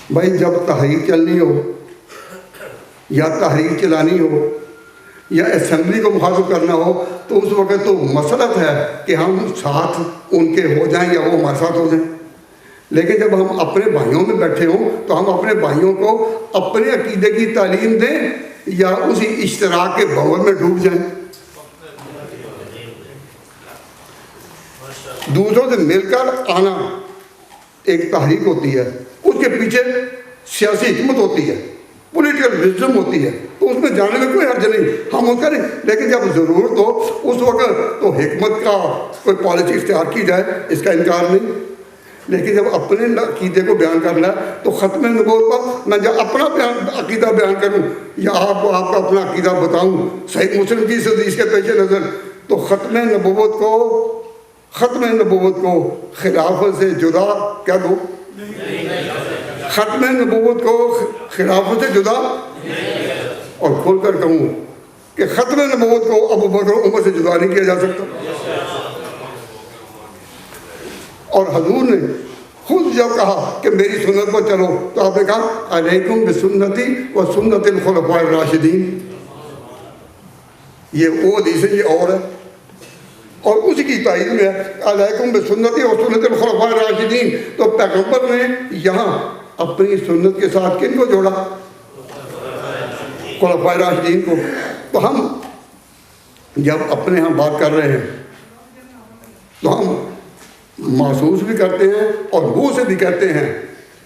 Speaker 2: بھائی جب تحریک چلنی ہو یا تحریک چلانی ہو یا اسمبلی کو مخاطب کرنا ہو تو اس وقت تو مسلط ہے کہ ہم ساتھ ان کے ہو جائیں یا وہ ہمارے ساتھ ہو جائیں. لیکن جب ہم اپنے بھائیوں میں بیٹھے ہوں تو ہم اپنے بھائیوں کو اپنے عقیدے کی تعلیم دیں یا اسی اشتراک کے بھنور میں ڈوب جائیں. دوسروں سے مل کر آنا ایک تحریک ہوتی ہے, اس کے پیچھے سیاسی حکمت ہوتی ہے, پولیٹیکل وزڈم ہوتی ہے, تو اس میں جانے میں کوئی حرج نہیں, ہم وہ کریں. لیکن جب ضرورت ہو اس وقت تو حکمت کا کوئی پالیسی اختیار کی جائے, اس کا انکار نہیں. لیکن جب اپنے عقیدے کو بیان کرنا ہے تو ختم نبوت پر میں جب اپنا عقیدہ بیان کروں یا آپ کو اپنا عقیدہ بتاؤں صحیح مسلم کی حدیث کے پیش نظر, تو ختم نبوت کو خلافت سے جدا کیا دو, ختم نبوت کو خلافت سے جدا, اور کھول کر کہوں کہ ختم نبوت کو ابو بکر عمر سے جدا نہیں کیا جا سکتا. اور حضور نے خود جب کہا کہ میری سنت پر چلو تو آپ نے کہا علیکم بسنتی و سنت الخلفاء الراشدین. یہ وہ حدیث ہے, یہ اور ہے, اور اسی کی تائید میں ہے علیکم بسنتی و سنت الخلفاء الراشدین. تو پیغمبر نے یہاں اپنی سنت کے ساتھ کن کو جوڑا؟ خلفاء راشدین کو. تو ہم جب اپنے ہاں بات کر رہے ہیں تو ہم محسوس بھی کرتے ہیں اور منہ سے بھی کہتے ہیں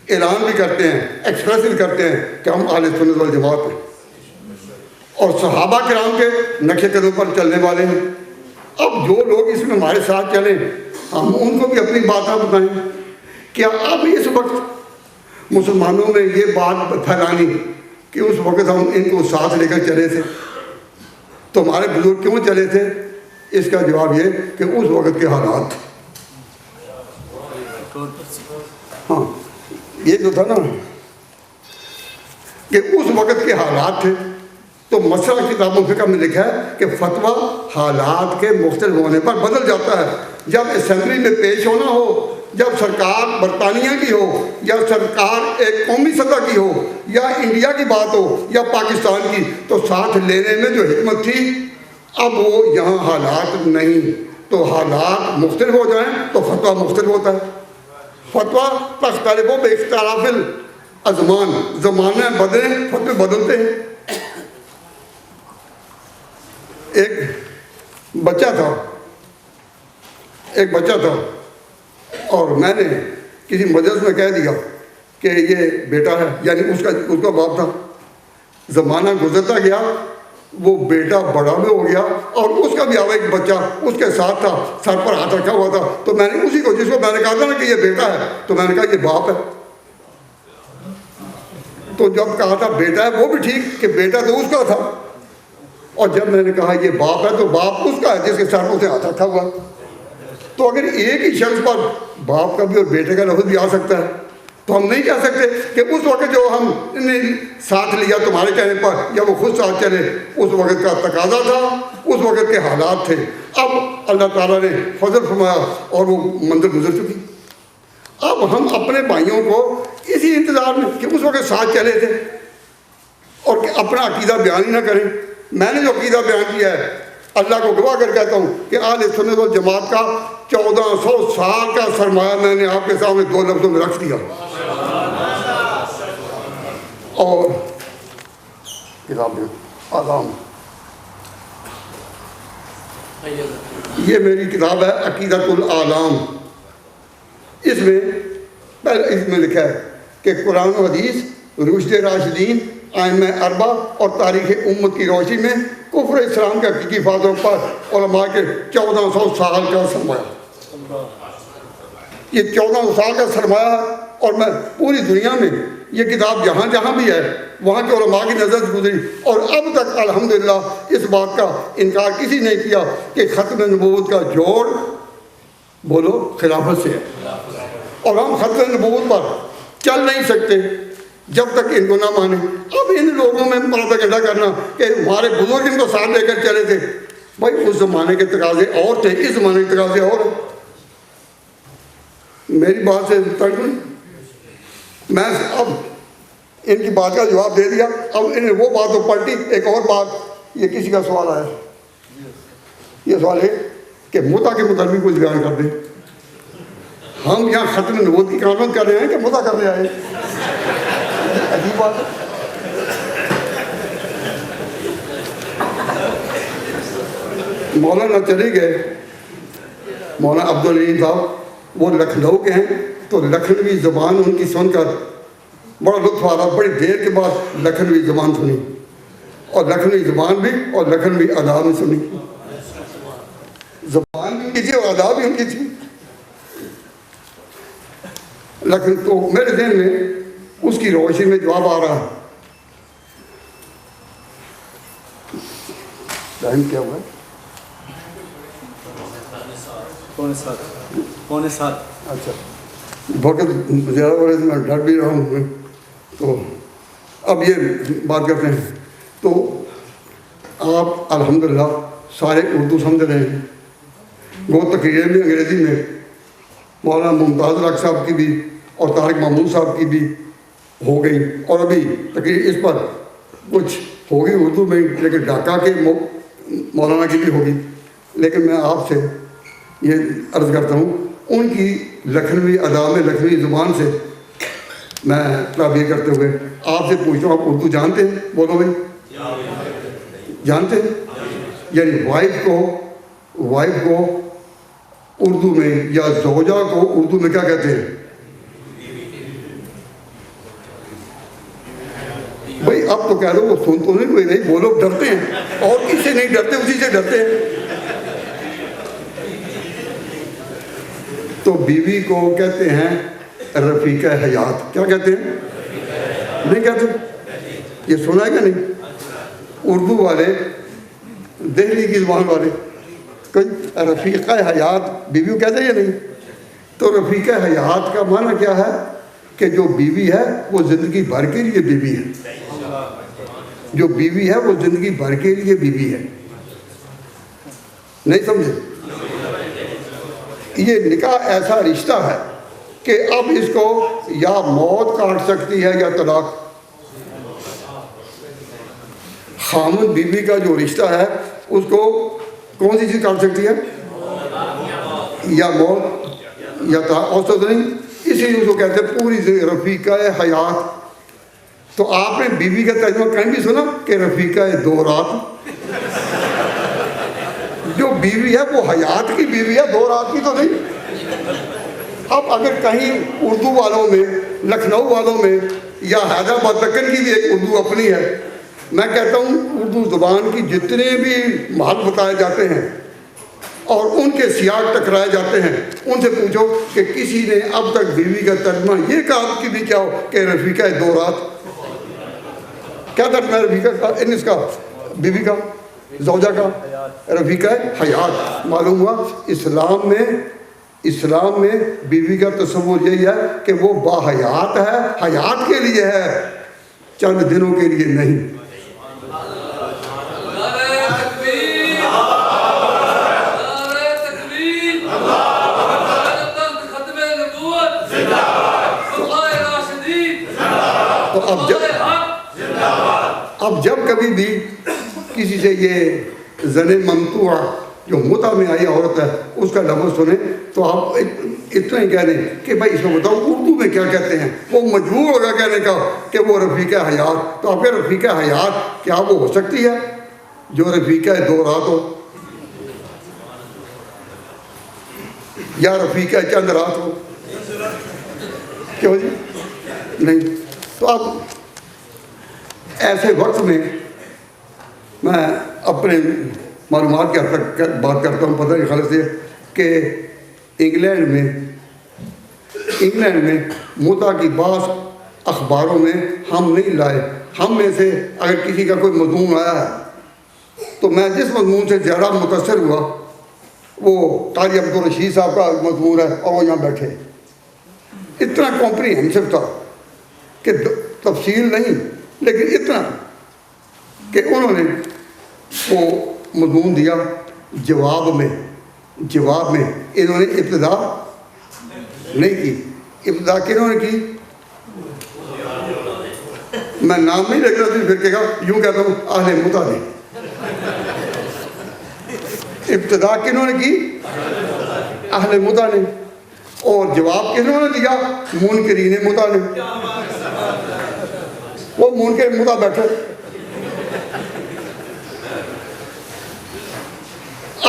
Speaker 2: اعلان بھی کرتے ہیں، ایکسپریس بھی کرتے ہیں کہ ہم اہل سنت والجماعت ہیں اور صحابہ کرام کے نقش قدم پر چلنے والے ہیں۔ اب جو لوگ اس میں ہمارے ساتھ چلیں ہم ان کو بھی اپنی باتیں بتائیں۔ کیا اب اس وقت مسلمانوں میں یہ بات پھیلانی کہ اس وقت ہم ان کو ساتھ لے کر چلے تھے تو ہمارے بزرگ کیوں چلے تھے؟ اس کا جواب یہ کہ اس وقت کے حالات، ہاں یہ جو تھا نا کہ اس وقت کے حالات تھے۔ تو مسئلہ کتابوں فقہ میں لکھا ہے کہ فتویٰ حالات کے مختلف ہونے پر بدل جاتا ہے۔ جب اسمبلی میں پیش ہونا ہو، جب سرکار برطانیہ کی ہو یا سرکار ایک قومی سطح کی ہو یا انڈیا کی بات ہو یا پاکستان کی، تو ساتھ لینے میں جو حکمت تھی اب وہ یہاں حالات نہیں۔ تو حالات مختلف ہو جائیں تو فتویٰ مختلف ہوتا ہے۔ فتویٰ تختلف باختلاف الازمان، زمانے بدلیں فتوے بدلتے ہیں۔ ایک بچہ تھا اور میں نے کسی مجلس میں کہہ دیا کہ یہ بیٹا ہے، یعنی اس کا باپ تھا۔ زمانہ گزرتا گیا، وہ بیٹا بڑا بھی ہو گیا اور اس کا بھی ایک بچہ اس کے ساتھ تھا، سر پر ہاتھ رکھا ہوا تھا۔ تو میں نے اسی کو، جس کو میں نے کہا تھا نا کہ یہ بیٹا ہے، تو میں نے کہا یہ باپ ہے۔ تو جب کہا تھا بیٹا ہے وہ بھی ٹھیک کہ بیٹا تو اس کا تھا، اور جب میں نے کہا یہ باپ ہے تو باپ اس کا ہے جس کے سر پر ہاتھ رکھا ہوا۔ تو اگر ایک ہی شخص پر باپ کا بھی اور بیٹے کا لفظ بھی آ سکتا ہے تو ہم نہیں کہہ سکتے کہ اس وقت جو ہم نے ساتھ لیا تمہارے کہنے پر یا وہ خود ساتھ چلے، اس وقت کا تقاضا تھا، اس وقت کے حالات تھے۔ اب اللہ تعالیٰ نے فضل فرمایا اور وہ منزل گزر چکی۔ اب ہم اپنے بھائیوں کو اسی انتظار میں کہ اس وقت ساتھ چلے تھے اور کہ اپنا عقیدہ بیان ہی نہ کریں۔ میں نے جو عقیدہ بیان کیا ہے اللہ کو گواہ کر کہتا ہوں کہ اہل سنت والجماعت کا 1400 سال کا سرمایہ میں نے آپ کے سامنے 2 لفظوں میں رکھ دیا۔ اور کتاب اعلام، یہ میری کتاب ہے عقیدۃ الاعلام۔ اس میں لکھا ہے کہ قرآن و حدیث، رشد راشدین، ائمہ اربع اور تاریخ امت کی روشنی میں کفر اسلام کے حقیقی فاضلوں پر علماء کے 1400 سال کا سرمایہ۔ یہ 1400 سال کا سرمایہ ہے اور میں پوری دنیا میں یہ کتاب جہاں جہاں بھی ہے وہاں کے علماء کی نظر سے گزری، اور اب تک الحمدللہ اس بات کا انکار کسی نے کیا کہ ختم نبوت کا جوڑ بولو خلافت سے ہے، اور ہم ختم نبوت پر چل نہیں سکتے جب تک ان کو نہ مانیں۔ اب ان لوگوں میں پروپیگنڈا کرنا کہ ہمارے بزرگ ان کو ساتھ لے کر چلے تھے، بھائی اس زمانے کے تقاضے اور تھے، اس زمانے کے تقاضے اور ہیں۔ میری بات سے تنگ نہیں، میں اب ان کی بات کا جواب دے دیا، اب انہیں وہ بات تو پلٹی۔ ایک اور بات، یہ کسی کا سوال آیا، یہ سوال ہے کہ مدعا کے متعلق کچھ بیان کر دیں۔ ہم یہاں ختم نبوت کی کانفرنس کر رہے ہیں کہ مدعا کرنے آئے؟ عجیب بات ہے۔ مولانا چلے گئے، مولانا عبدالعلیم صاحب، وہ لکھنؤ کے ہیں، تو لکھنوی زبان ان کی سن کر بڑا لطف آ رہا۔ بڑی دیر کے بعد لکھنوی زبان سنی، اور لکھنوی زبان بھی اور لکھنوی ادا بھی سنی۔ زبان بھی ان کی تھی اور ادا بھی ان کی تھی۔ لیکن تو میرے ذہن میں اس کی روشنی میں جواب آ رہا ہے۔ ٹائم کیا ہوا ہے؟
Speaker 1: 6:45۔
Speaker 2: اچھا، وقت زیادہ ہو رہے میں ڈر بھی رہا ہوں۔ تو اب یہ بات کرتے ہیں، تو آپ الحمدللہ سارے اردو سمجھ رہے ہیں، وہ تقریریں بھی انگریزی میں مولانا ممتاز الحق صاحب کی بھی اور طارق محمود صاحب کی بھی ہو گئی، اور ابھی تقریر اس پر کچھ ہوگی اردو میں، لیکن ڈھاکہ کے مولانا کی بھی ہوگی۔ لیکن میں آپ سے یہ عرض کرتا ہوں، ان کی لکھنوی ادا میں لکھنوی زبان سے میں تعبیر کرتے ہوئے آپ سے پوچھتا ہوں، آپ اردو جانتے ہیں؟ بولو بھائی، جانتے ہیں؟ یعنی وائف کو اردو میں یا زوجہ کو اردو میں کیا کہتے ہیں؟ اب تو کہہ دو وہ سن تو نہیں، وہ لوگ ڈرتے ہیں، اور کس سے نہیں ڈرتے، اسی سے ڈرتے ہیں۔ تو بیوی کو کہتے ہیں رفیقہ حیات، کیا کہتے ہیں؟ نہیں کہتے؟ یہ سنا ہے کہ نہیں؟ اردو والے، دہلی کی زبان والے کوئی رفیقہ حیات بیوی کو کہتے ہیں یا نہیں؟ تو رفیقہ حیات کا معنی کیا ہے؟ کہ جو بیوی ہے وہ زندگی بھر کے لیے بیوی ہے، جو بیوی ہے وہ زندگی بھر کے لیے بیوی ہے۔ نہیں سمجھے؟ یہ نکاح ایسا رشتہ ہے کہ اب اس کو یا موت کاٹ سکتی ہے یا طلاق۔ خامن بیوی کا جو رشتہ ہے اس کو کون سی چیز کاٹ سکتی ہے؟ یا موت یا طلاق، اور تو نہیں، اسی لیے اس کو کہتے ہیں پوری رفیقہ حیات۔ تو آپ نے بیوی کا ترجمہ کہیں بھی سنا کہ رفیقہ دو رات؟ جو بیوی ہے وہ حیات کی بیوی ہے، دو رات کی تو نہیں۔ اب اگر کہیں اردو والوں میں، لکھنؤ والوں میں یا حیدرآباد دکن کی بھی ایک اردو اپنی ہے، میں کہتا ہوں اردو زبان کی جتنے بھی محل بتائے جاتے ہیں اور ان کے سیاق ٹکرائے جاتے ہیں، ان سے پوچھو کہ کسی نے اب تک بیوی کا ترجمہ یہ کہا کہ بھی کیا ہو کہ رفیقہ دو رات؟ کیا ترجمہ ہے رفیقہ کا، انس کا، بیوی کا، زوجہ کا؟ رفیقہ حیات۔ معلوم ہوا اسلام میں بیوی کا تصور یہی ہے کہ وہ باحیات ہے، حیات کے لیے ہے، چند دنوں کے لیے نہیں۔ تو اب جب کبھی بھی کسی سے یہ زن ممتوع جو متع میں آئی عورت ہے اس کا لفظ سنیں تو آپ اتنا ہی کہہ دیں کہ بھائی اس کو بتاؤ اردو میں کیا کہتے ہیں۔ وہ مجبور ہوگا کہنے کا کہ وہ رفیقہ حیات۔ تو آپ کے رفیقہ حیات کیا وہ ہو سکتی ہے جو رفیقہ دو رات ہو یا رفیقہ چند رات ہو؟ کیوں جی؟ نہیں۔ تو اب ایسے وقت میں میں اپنے معلومات کی حد تک بات کرتا ہوں، پتہ نہیں خالص یہ کہ انگلینڈ میں متع کی بعض اخباروں میں ہم نہیں لائے، ہم میں سے اگر کسی کا کوئی مضمون آیا ہے تو میں جس مضمون سے زیادہ متاثر ہوا وہ قاری عبدالرشید صاحب کا مضمون ہے اور وہ یہاں بیٹھے، اتنا کمپریہنسو تھا کہ تفصیل نہیں لیکن اتنا کہ انہوں نے وہ مضمون دیا، جواب میں انہوں نے ابتدا نہیں کی۔ ابتدا کنہوں نے کی؟ میں نام نہیں لکھ رہا تھی، پھر کہا یوں کہتا ہوں اہل متع نے۔ ابتدا کنہوں نے کی؟ اہل متع نے، اور جواب کنہوں نے دیا؟ منکرین متع نے۔ وہ منکر متع بیٹھے۔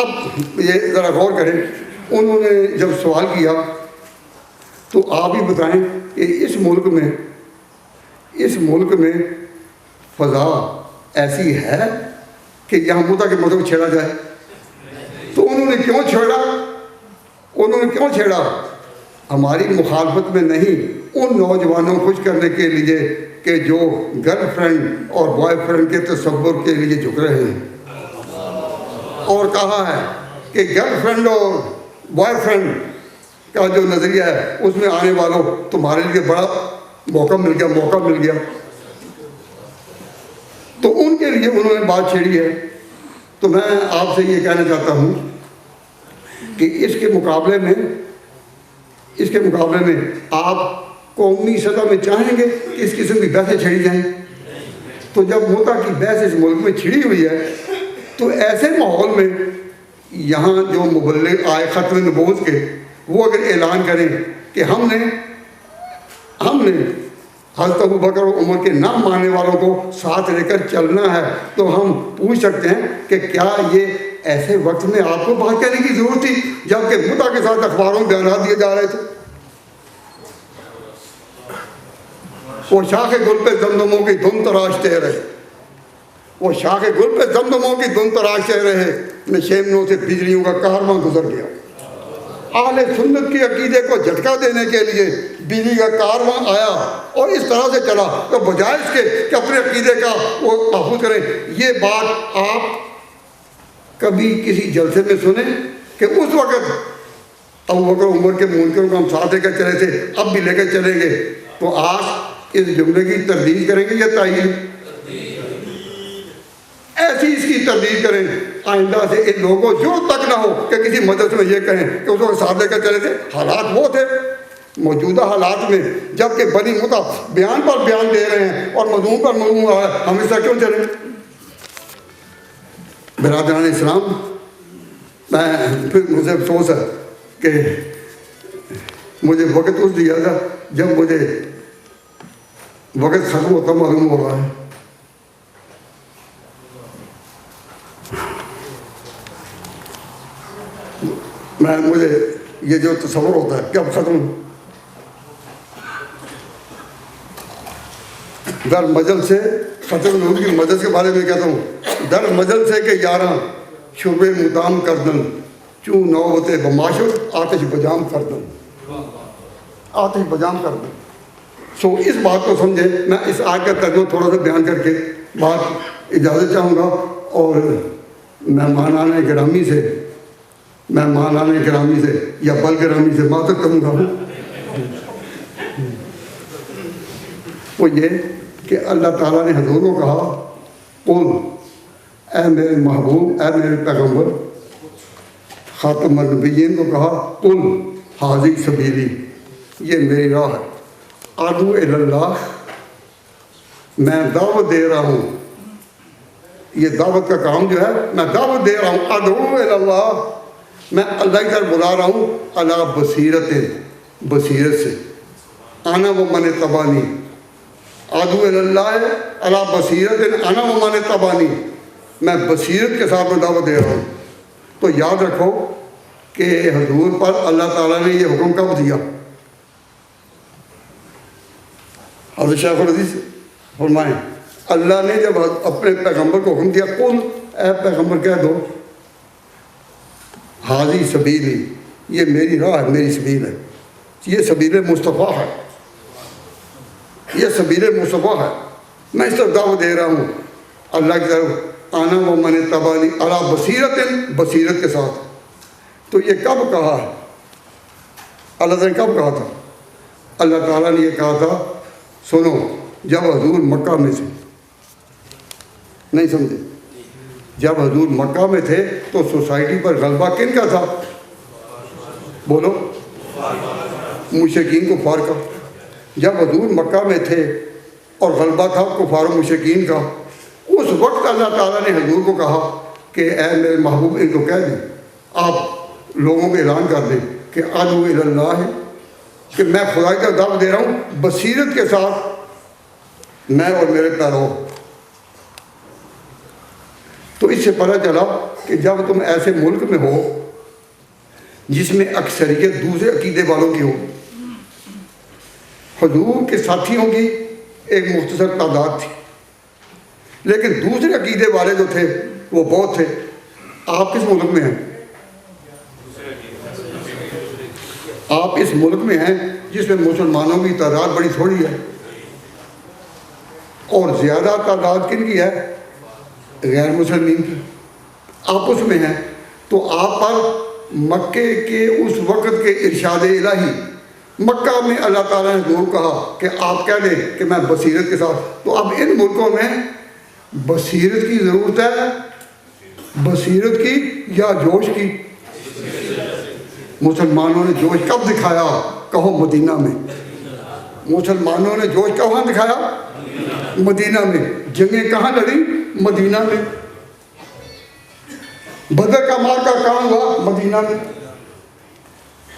Speaker 2: اب یہ ذرا غور کریں، انہوں نے جب سوال کیا تو آپ ہی بتائیں کہ اس ملک میں فضا ایسی ہے کہ یہاں متع کے مطلب چھیڑا جائے؟ تو انہوں نے کیوں چھیڑا؟ ہماری مخالفت میں نہیں، ان نوجوانوں کو خوش کرنے کے لیے کہ جو گرل فرینڈ اور بوائے فرینڈ کے تصور کے لیے جھک رہے ہیں، اور کہا ہے کہ گرل فرینڈ اور بوائے فرینڈ کا جو نظریہ ہے اس میں آنے والوں تمہارے لیے بڑا موقع مل گیا۔ تو ان کے لیے انہوں نے بات چھیڑی ہے۔ تو میں آپ سے یہ کہنا چاہتا ہوں کہ اس کے مقابلے میں آپ قومی سطح میں چاہیں گے کہ اس قسم کی بحثیں چھڑی جائیں؟ تو جب متع کی بحث اس ملک میں چھڑی ہوئی ہے تو ایسے ماحول میں یہاں جو مبلغ آئے ختم نبوت کے، وہ اگر اعلان کریں کہ ہم نے حضرت ابوبکر و عمر کے نہ ماننے والوں کو ساتھ لے کر چلنا ہے، تو ہم پوچھ سکتے ہیں کہ کیا یہ ایسے وقت میں آپ کو بات کرنے کی ضرورت تھی جبکہ متع کے ساتھ اخباروں میں بیانات دیے جا رہے تھے؟ وہ شاخ گل پہ دمدموں کی دھن تراشتے رہے، وہ شاخ گل پہ دمدموں کی دھن تراشتے رہے، نشیمنوں سے بجلیوں کا کارواں گزر گیا۔ اہل سنت کے عقیدے کو جھٹکا دینے کے لیے بجلی کا کارواں آیا اور اس طرح سے چلا، تو بجائے اس کے کہ اپنے عقیدے کا وہ تحفظ کریں۔ یہ بات آپ کبھی کسی جلسے میں سنیں کہ اس وقت ابو بکر عمر کے منکروں کو ہم ساتھ لے کر چلے تھے، اب بھی لے کر چلیں گے، تو آج اس جملے کی تردید کریں گے یا تائید؟ ایسی اس کی تردید کریں۔ آئندہ سے ان لوگوں کو جو تک نہ ہو کہ کسی مدرسے میں یہ کہیں کہ اس وقت ساتھ لے کر چلے تھے۔ حالات وہ تھے موجودہ حالات میں، جبکہ بنی متا بیان پر بیان دے رہے ہیں اور مضمون پر مضمون آ رہا ہے، ہم اس طرح کیوں چلیں؟ برادران اسلام، میں پھر مجھے افسوس ہے کہ مجھے وقت اس دیا تھا جب مجھے وقت ختم ہوتا معلوم ہو رہا ہے۔ مجھے یہ جو تصور ہوتا ہے کہ اب ختم، در مجل سے ختم ہونے کی مدد کے بارے میں کہتا ہوں، در مجل سے کہ یاراں شرب مدام کردن چوں نوبت بماشر آتش بجام کردن، آتش بجام کردن۔ سو اس بات کو سمجھے۔ میں اس آیت کا ترجمہ تھوڑا سا بیان کر کے بات اجازت چاہوں گا، اور مہمانان گرامی سے یا بل گرامی سے معذرت کروں گا، وہ یہ کہ اللہ تعالیٰ نے حضور کو کہا، قل، اے میرے محبوب، اے میرے پیغمبر، خاتم النبیین کو کہا، قل ھذی سبیلی، یہ میری راہ ہے، ادعو الی اللہ، میں دعوت دے رہا ہوں، یہ دعوت کا کام جو ہے میں دعوت دے رہا ہوں، ادعو الی اللہ، میں اللہ کی طرف بلا رہا ہوں، علی بصیرت، بصیرت سے، انا و من اتبعنی، ادعو الی اللہ علی بصیرت انا و من اتبعنی، میں بصیرت کے ساتھ میں دعوت دے رہا ہوں۔ تو یاد رکھو کہ حضور پر اللہ تعالیٰ نے یہ حکم کب دیا؟ حضرت شیخ الحدیث فرمائیں، اللہ نے جب اپنے پیغمبر کو حکم دیا، قل، اے پیغمبر کہہ دو، ھذی سبیلی، یہ میری راہ ہے، میری سبیل ہے، یہ سبیل مصطفیٰ ہے، یہ سبیل مصطفیٰ ہے، میں اس طرف دعوت دے رہا ہوں اللہ کی طرف، انا و من اتبعنی علی بصیرت، بصیرت کے ساتھ۔ تو یہ کب کہا ہے؟ اللہ تعالیٰ نے کب کہا تھا؟ اللہ تعالیٰ نے یہ کہا تھا، سنو، جب حضور مکہ میں تھے، نہیں سمجھے؟ جب حضور مکہ میں تھے تو سوسائٹی پر غلبہ کن کا تھا؟ بولو، مشرکین کفار کا۔ جب حضور مکہ میں تھے اور غلبہ تھا کفار و مشرکین کا، اس وقت اللہ تعالیٰ نے حضور کو کہا کہ اے میرے محبوب، ان کو کہہ دیں، آپ لوگوں کو اعلان کر دیں کہ ادعو الی اللہ، کہ میں خدا کی طرف دعوت دے رہا ہوں بصیرت کے ساتھ، میں اور میرے پیرو۔ تو اس سے پتہ چلا کہ جب تم ایسے ملک میں ہو جس میں اکثریت دوسرے عقیدے والوں کی ہو، حضور کے ساتھیوں کی ایک مختصر تعداد تھی، لیکن دوسرے عقیدے والے جو تھے وہ بہت تھے۔ آپ کس ملک میں ہیں؟ آپ اس ملک میں ہیں جس میں مسلمانوں کی تعداد بڑی تھوڑی ہے، اور زیادہ تعداد کن کی ہے؟ غیر مسلمین کی۔ آپ اس میں ہیں، تو آپ پر مکے کے اس وقت کے ارشاد الہی، مکہ میں اللہ تعالیٰ نے ضرور کہا کہ آپ کہہ دیں کہ میں بصیرت کے ساتھ۔ تو اب ان ملکوں میں بصیرت کی ضرورت ہے، بصیرت کی یا جوش کی؟ مسلمانوں نے جوش کب دکھایا؟ کہو مدینہ میں۔ مسلمانوں نے جوش کہاں دکھایا؟ مدینہ میں۔ جنگیں کہاں لڑی؟ مدینہ میں۔ بدر کا مارکا کہاں ہوا؟ مدینہ میں۔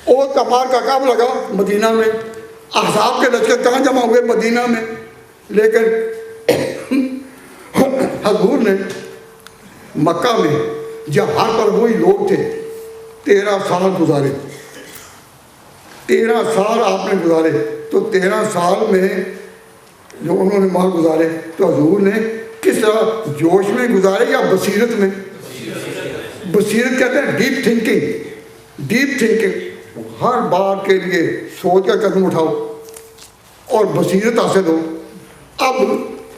Speaker 2: احد کا مارکا کب لگا؟ مدینہ میں۔ احزاب کے لشکر کہاں جمع ہوئے؟ مدینہ میں۔ لیکن حضور نے مکہ میں جہاں پر وہی لوگ تھے 13 سال گزارے، 13 سال آپ نے گزارے۔ تو 13 سال میں جو انہوں نے وہاں گزارے، تو حضور نے کس طرح جوش میں گزارے یا بصیرت میں؟ بصیرت کہتے ہیں ڈیپ تھنکنگ، ڈیپ تھنکنگ، ہر بات کے لیے سوچ کر قدم اٹھاؤ اور بصیرت حاصل ہو۔ اب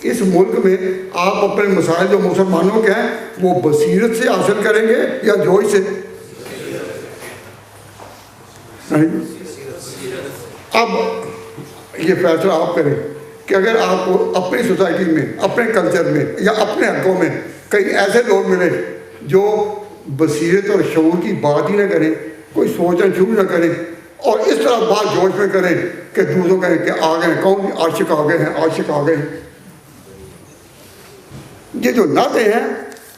Speaker 2: اس ملک میں آپ اپنے مسائل جو مسلمانوں کے ہیں وہ بصیرت سے حاصل کریں گے یا جوش سے؟ اب یہ فیصلہ آپ کریں کہ اگر آپ کو اپنی سوسائٹی میں، اپنے کلچر میں یا اپنے حلقوں میں کئی ایسے لوگ ملے جو بصیرت اور شعور کی بات ہی نہ کریں، کوئی سوچنا شروع نہ کریں اور اس طرح بات جوش میں کریں کہ دوسروں کہیں کہ آ گئے کون عاشق آ گئے ہیں، عاشق آ گئے ہیں۔ یہ جو نعتیں ہیں،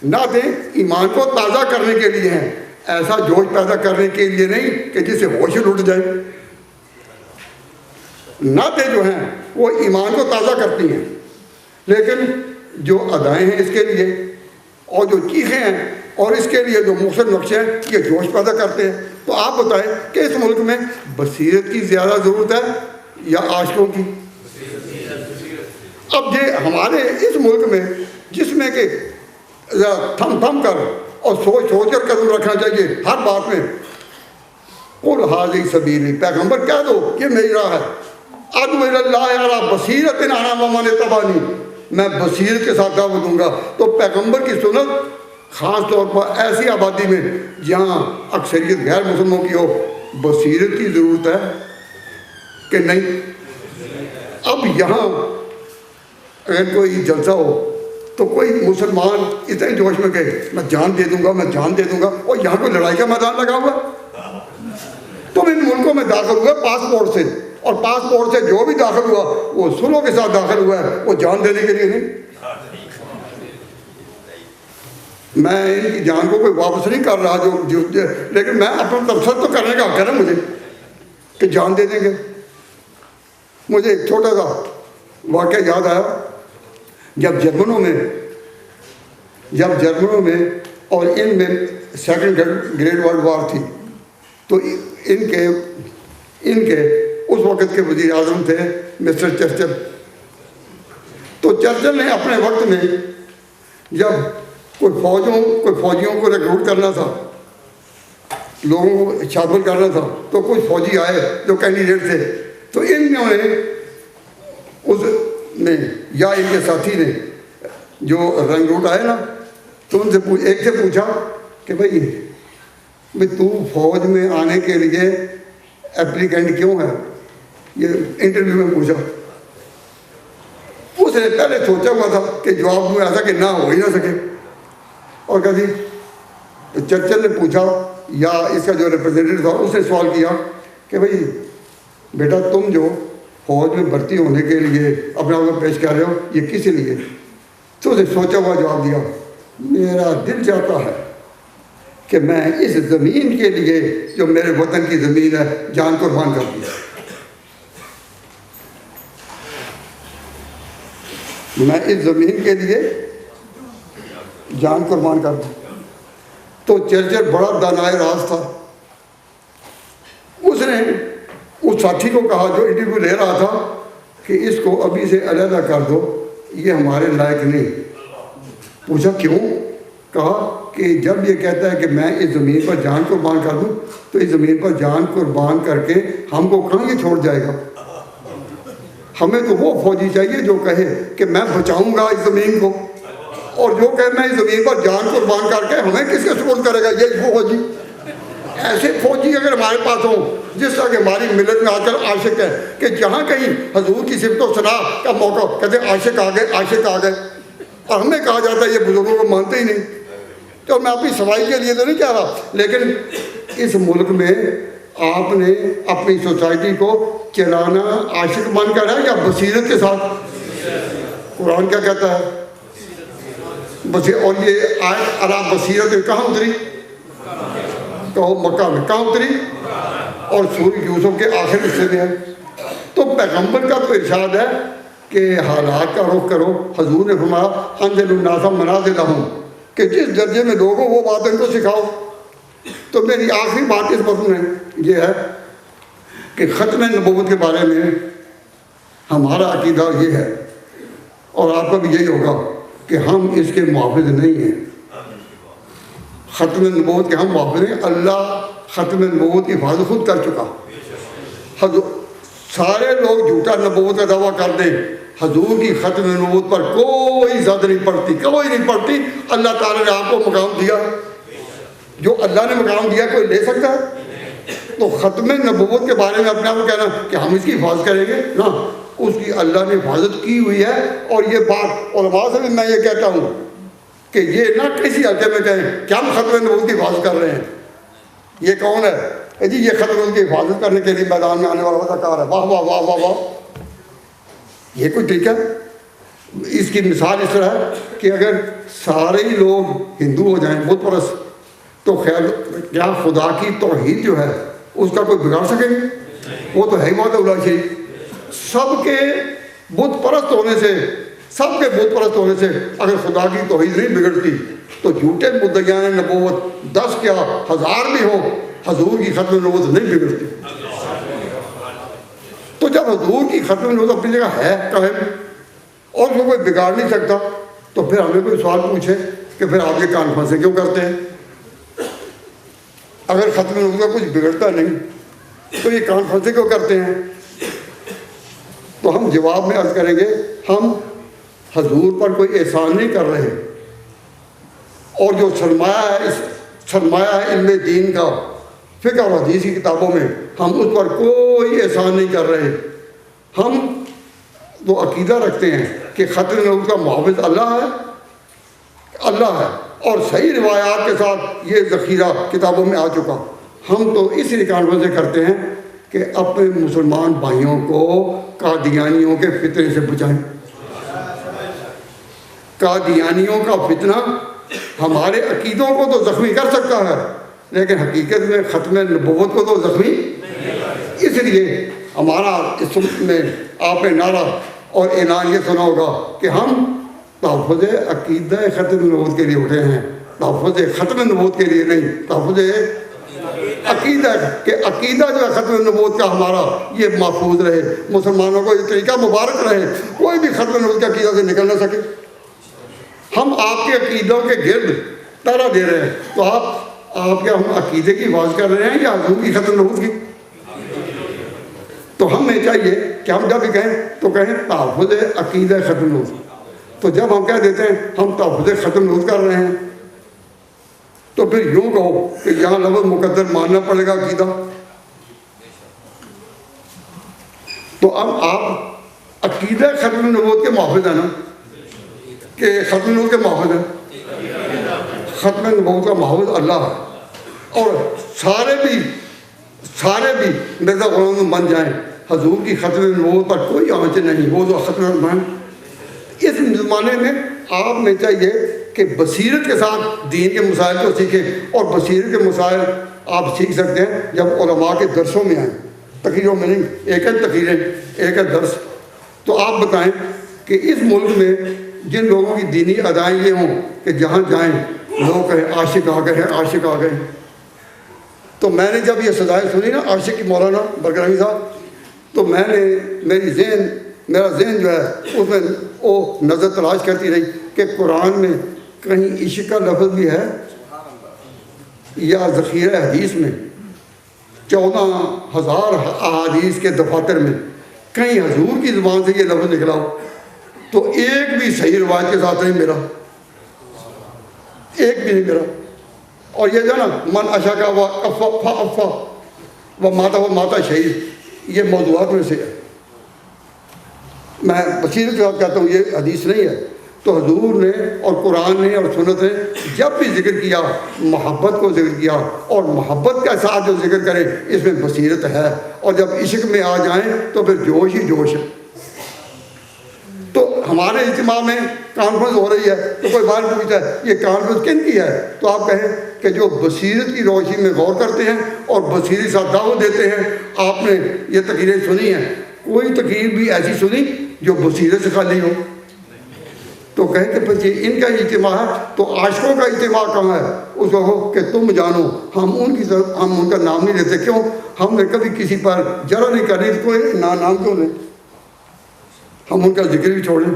Speaker 2: نعتیں ایمان کو تازہ کرنے کے لیے ہیں، ایسا جوش پیدا کرنے کے لیے نہیں کہ جس سے ہوش لٹ جائے۔ نعتیں جو ہیں وہ ایمان کو تازہ کرتی ہیں، لیکن جو ادائیں ہیں اس کے لیے اور جو چیخیں ہیں اور اس کے لیے جو مختلف نقشے ہیں یہ جوش پیدا کرتے ہیں۔ تو آپ بتائیں کہ اس ملک میں بصیرت کی زیادہ ضرورت ہے یا عاشقوں کی؟ اب یہ ہمارے اس ملک میں جس میں کہ تھم تھم کر اور سوچ سوچ کر قدم رکھنا چاہیے ہر بات میں، قل ھذہ سبیلی، پیغمبر کہہ دو یہ میری راہ ہے، ادعو الی اللہ علی بصیرۃ انا ومن اتبعنی، میں بصیرت کے ساتھ دعوت دوں گا۔ تو پیغمبر کی سنت خاص طور پر ایسی آبادی میں جہاں اکثریت غیر مسلموں کی ہو، بصیرت کی ضرورت ہے کہ نہیں؟ اب یہاں اگر کوئی جلسہ ہو تو کوئی مسلمان اتنے جوش میں کہے میں جان دے دوں گا، میں جان دے دوں گا، اور یہاں کوئی لڑائی کا میدان لگا ہوا۔ تم ان ملکوں میں داخل ہوئے پاسپورٹ سے، اور پاسپورٹ سے جو بھی داخل ہوا وہ سلو کے ساتھ داخل ہوا ہے، وہ جان دینے کے لیے نہیں۔ میں ان کی جان کو کوئی واپس نہیں کر رہا لیکن میں اپنا تبصرہ تو کرنے کا حق ہے نا مجھے کہ جان دے دیں گے۔ مجھے ایک چھوٹا سا واقعہ یاد آیا، جب جرمنوں میں اور ان میں سیکنڈ گریٹ ورلڈ وار تھی، تو ان کے اس وقت کے وزیر اعظم تھے مسٹر چرچل۔ تو چرچل نے اپنے وقت میں جب کوئی فوجیوں کو ریکروٹ کرنا تھا، لوگوں کو شامل کرنا تھا، تو کچھ فوجی آئے جو کینڈیڈیٹ تھے، تو انہوں نے اس نے یا ان کے ساتھی نے جو ریکروٹ آئے نا، تو ان سے ایک سے پوچھا کہ بھائی تو فوج میں آنے کے لیے اپلیکینٹ کیوں ہے؟ یہ انٹرویو میں پوچھا۔ اس نے پہلے سوچا ہوا تھا کہ جواب میں ایسا کہ نہ ہو ہی نہ سکے، اور کہتی چرچل نے پوچھا یا اس کا جو ریپرزینٹیو تھا اس نے سوال کیا کہ بھائی بیٹا تم جو فوج میں بھرتی ہونے کے لیے اپنے آپ کو پیش کر رہے ہو یہ کس لیے؟ تو اس نے سوچا ہوا جواب دیا، میرا دل چاہتا ہے کہ میں اس زمین کے لیے جو میرے وطن کی زمین ہے جان قربان کر دوں، میں اس زمین کے لیے جان قربان کر دوں۔ تو چرچل بڑا دانائے راز تھا، اس نے اس ساتھی کو کہا جو انٹرویو لے رہا تھا کہ اس کو ابھی سے علیحدہ کر دو، یہ ہمارے لائق نہیں۔ پوچھا کیوں؟ کہا کہ جب یہ کہتا ہے کہ میں اس زمین پر جان قربان کر دوں تو اس زمین پر جان قربان کر کے ہم کو کہاں یہ چھوڑ جائے گا؟ ہمیں تو وہ فوجی چاہیے جو کہے کہ میں بچاؤں گا اس زمین کو، اور جو کہے میں اس زمین پر جان قربان کر کے ہمیں کس کے سپورٹ کرے گا؟ یہ فوجی۔ ایسے فوجی اگر ہمارے پاس ہوں، جس طرح کہ ہماری ملت میں آج کل عاشق ہے کہ جہاں کہیں حضور کی صفت و ثنا کا موقع کہتے عاشق آ گئے، عاشق آ گئے، اور ہمیں کہا جاتا ہے یہ بزرگوں کو مانتے ہی نہیں۔ تو میں اپنی صفائی کے لیے تو نہیں کہہ رہا، لیکن اس ملک میں آپ نے اپنی سوسائٹی کو چلانا عاشق بن کر ہے یا بصیرت کے ساتھ؟ قرآن کیا کہتا ہے؟ اور یہ آیت علی بصیرت کہاں اتری؟ کہو مکہ میں۔ کہاں اتری؟ اور سورہ یوسف کے آخر حصے میں ہے۔ تو پیغمبر کا تو ارشاد ہے کہ حالات کا رخ کرو۔ حضور نے فرمایا انزل الناس منازلہم، کہ جس درجے میں لوگ ہو وہ بات ان کو سکھاؤ۔ تو میری آخری بات اس وقت میں یہ ہے کہ ختم نبوت کے بارے میں ہمارا عقیدہ یہ ہے اور آپ کا بھی یہی ہوگا کہ ہم اس کے محافظ نہیں ہیں، ختم نبوت کے ہم محافظ ہیں۔ اللہ ختم نبوت کی حفاظت خود کر چکا۔ سارے لوگ جھوٹا نبوت کا دعویٰ کر دیں، حضور کی ختم نبوت پر کوئی زد نہیں پڑتی، کوئی نہیں پڑتی۔ اللہ تعالیٰ نے آپ کو مقام دیا، جو اللہ نے مقام دیا کوئی لے سکتا ہے؟ تو ختم نبوت کے بارے میں اپنے آپ کو کہنا کہ ہم اس کی حفاظت کریں گے، نہ، اس کی اللہ نے حفاظت کی ہوئی ہے۔ اور یہ بات علماء سے بھی میں یہ کہتا ہوں کہ یہ نہ کسی حلقے میں کہیں کہ ہم ختم نبوت کی حفاظت کر رہے ہیں۔ یہ کون ہے جی؟ یہ ختم نبوت کی حفاظت کرنے کے لیے میدان میں آنے والا اداکار ہے، واہ واہ واہ واہ واہ، یہ کوئی ٹھیک ہے؟ اس کی مثال اس طرح ہے کہ اگر سارے ہی لوگ ہندو ہو جائیں، بت پرست، تو خیر کیا خدا کی توحید جو ہے اس کا کوئی بگاڑ سکے گا؟ وہ تو ہے ہی وحدہ لا شریک۔ سب کے بت پرست ہونے سے، سب کے بت پرست ہونے سے اگر خدا کی توحید نہیں بگڑتی تو جھوٹے مدعیان نبوت 10 کیا 1000 بھی ہو، حضور کی ختم نبوت نہیں بگڑتی۔ تو جب حضور کی ختم نبوت اپنی جگہ ہے قائم اور اس کو کوئی بگاڑ نہیں سکتا، تو پھر ہمیں کوئی سوال پوچھے کہ پھر آپ یہ کانفرنسیں کیوں کرتے ہیں؟ اگر ختم نبوت کا کچھ بگڑتا نہیں تو یہ کانفرنسیں کیوں کرتے ہیں؟ تو ہم جواب میں عرض کریں گے، ہم حضور پر کوئی احسان نہیں کر رہے، اور جو سرمایہ ہے علم دین کا، فقہ اور حدیث کی کتابوں میں، ہم اس پر کوئی احسان نہیں کر رہے۔ ہم تو عقیدہ رکھتے ہیں کہ ختم نبوت کا محافظ اللہ ہے، اور صحیح روایات کے ساتھ یہ ذخیرہ کتابوں میں آ چکا۔ ہم تو اس لیے کانفرنسیں کرتے ہیں کہ اپنے مسلمان بھائیوں کو قادیانیوں کے فتنے سے بچائیں۔ قادیانیوں کا فتنہ ہمارے عقیدوں کو تو زخمی کر سکتا ہے، لیکن حقیقت میں ختم نبوت کو تو زخمی۔ اس لیے ہمارا اس وقت میں آپ نے نعرہ اور اعلان یہ سنا ہوگا کہ ہم تحفظ عقیدہ ختم نبوت کے لیے اٹھے ہیں، تحفظ ختم نبوت کے لیے نہیں، تحفظ عقیدہ، کہ عقیدہ جو ہے ختم نبوت کا ہمارا یہ محفوظ رہے، مسلمانوں کو یہ طریقہ مبارک رہے، کوئی بھی ختم نبوت کے عقیدہ سے نکل نہ سکے۔ ہم آپ کے عقیدوں کے گرد پہرا دے رہے ہیں، تو آپ کیا ہم عقیدے کی حفاظت کر رہے ہیں یا حضور کی ختم نبوت کی؟ تو ہمیں چاہیے کہ ہم جب بھی کہیں تو کہیں تحفظ عقیدہ ختم نبوت۔ تو جب ہم کہہ دیتے ہیں ہم تحفظ ختم نبوت کر رہے ہیں، تو پھر یوں کہو کہ یہاں لفظ مقدر ماننا پڑے گا عقیدہ۔ تو اب آپ عقیدہ ختم نبوت کے محافظ ہیں نا، کہ ختم نبوت کے محافظ ہیں؟ ختم نبوت کا محافظ اللہ ہے، اور سارے بھی مرزا غلام بن جائیں، حضور کی ختم نبوت پر کوئی آنچ نہیں، وہ جو ختم نبوت۔ اس زمانے میں آپ میں چاہیے کہ بصیرت کے ساتھ دین کے مسائل کو سیکھیں، اور بصیرت کے مسائل آپ سیکھ سکتے ہیں جب علماء کے درسوں میں آئیں، تقریروں میں نہیں، ایک تقریریں ایک درس۔ تو آپ بتائیں کہ اس ملک میں جن لوگوں کی دینی ادائیں یہ ہوں کہ جہاں جائیں لوگ کہیں عاشق آ گئے ہیں، عاشق آ گئے ہیں، تو میں نے جب یہ سزائیں سنی نا عاشق کی مولانا برگرامی صاحب، تو میں نے میرا ذہن جو ہے اس میں وہ نظر تلاش کرتی رہی کہ قرآن میں کہیں عشق کا لفظ بھی ہے، یا ذخیرہ حدیث میں 14,000 احادیث کے دفاتر میں کہیں حضور کی زبان سے یہ لفظ نکلا ہو، تو ایک بھی صحیح روایت کے ساتھ نہیں ملا، ایک بھی نہیں ملا۔ اور یہ جو نا من اشاکا و افا و ماتا شہید، یہ موضوعات میں سے ہے۔ میں بصیرت کے ساتھ کہتا ہوں یہ حدیث نہیں ہے۔ تو حضور نے اور قرآن نے اور سنت نے جب بھی ذکر کیا محبت کو ذکر کیا، اور محبت کے ساتھ جو ذکر کرے اس میں بصیرت ہے، اور جب عشق میں آ جائیں تو پھر جوش ہی جوش ہے۔ تو ہمارے اجتماع میں کانفرنس ہو رہی ہے تو کوئی بات پوچھتا ہے یہ کانفرنس کن کی ہے، تو آپ کہیں کہ جو بصیرت کی روشنی میں غور کرتے ہیں اور بصیرت ساتھ دعوت دیتے ہیں۔ آپ نے یہ تقریریں سنی ہیں، کوئی تقریر بھی ایسی سنی جو بصیرت سے خالی ہو؟ تو کہیں کہ پھر ان کا اجتماع ہے تو عاشقوں کا اجتماع کہاں ہے؟ اس کو کہو کہ تم جانو، ہم ان کی طرف ہم ان کا نام نہیں لیتے۔ کیوں؟ ہم نے کبھی کسی پر جرح نہیں کرنی، کوئی نام کیوں لیں؟ ہم ان کا ذکر بھی چھوڑیں۔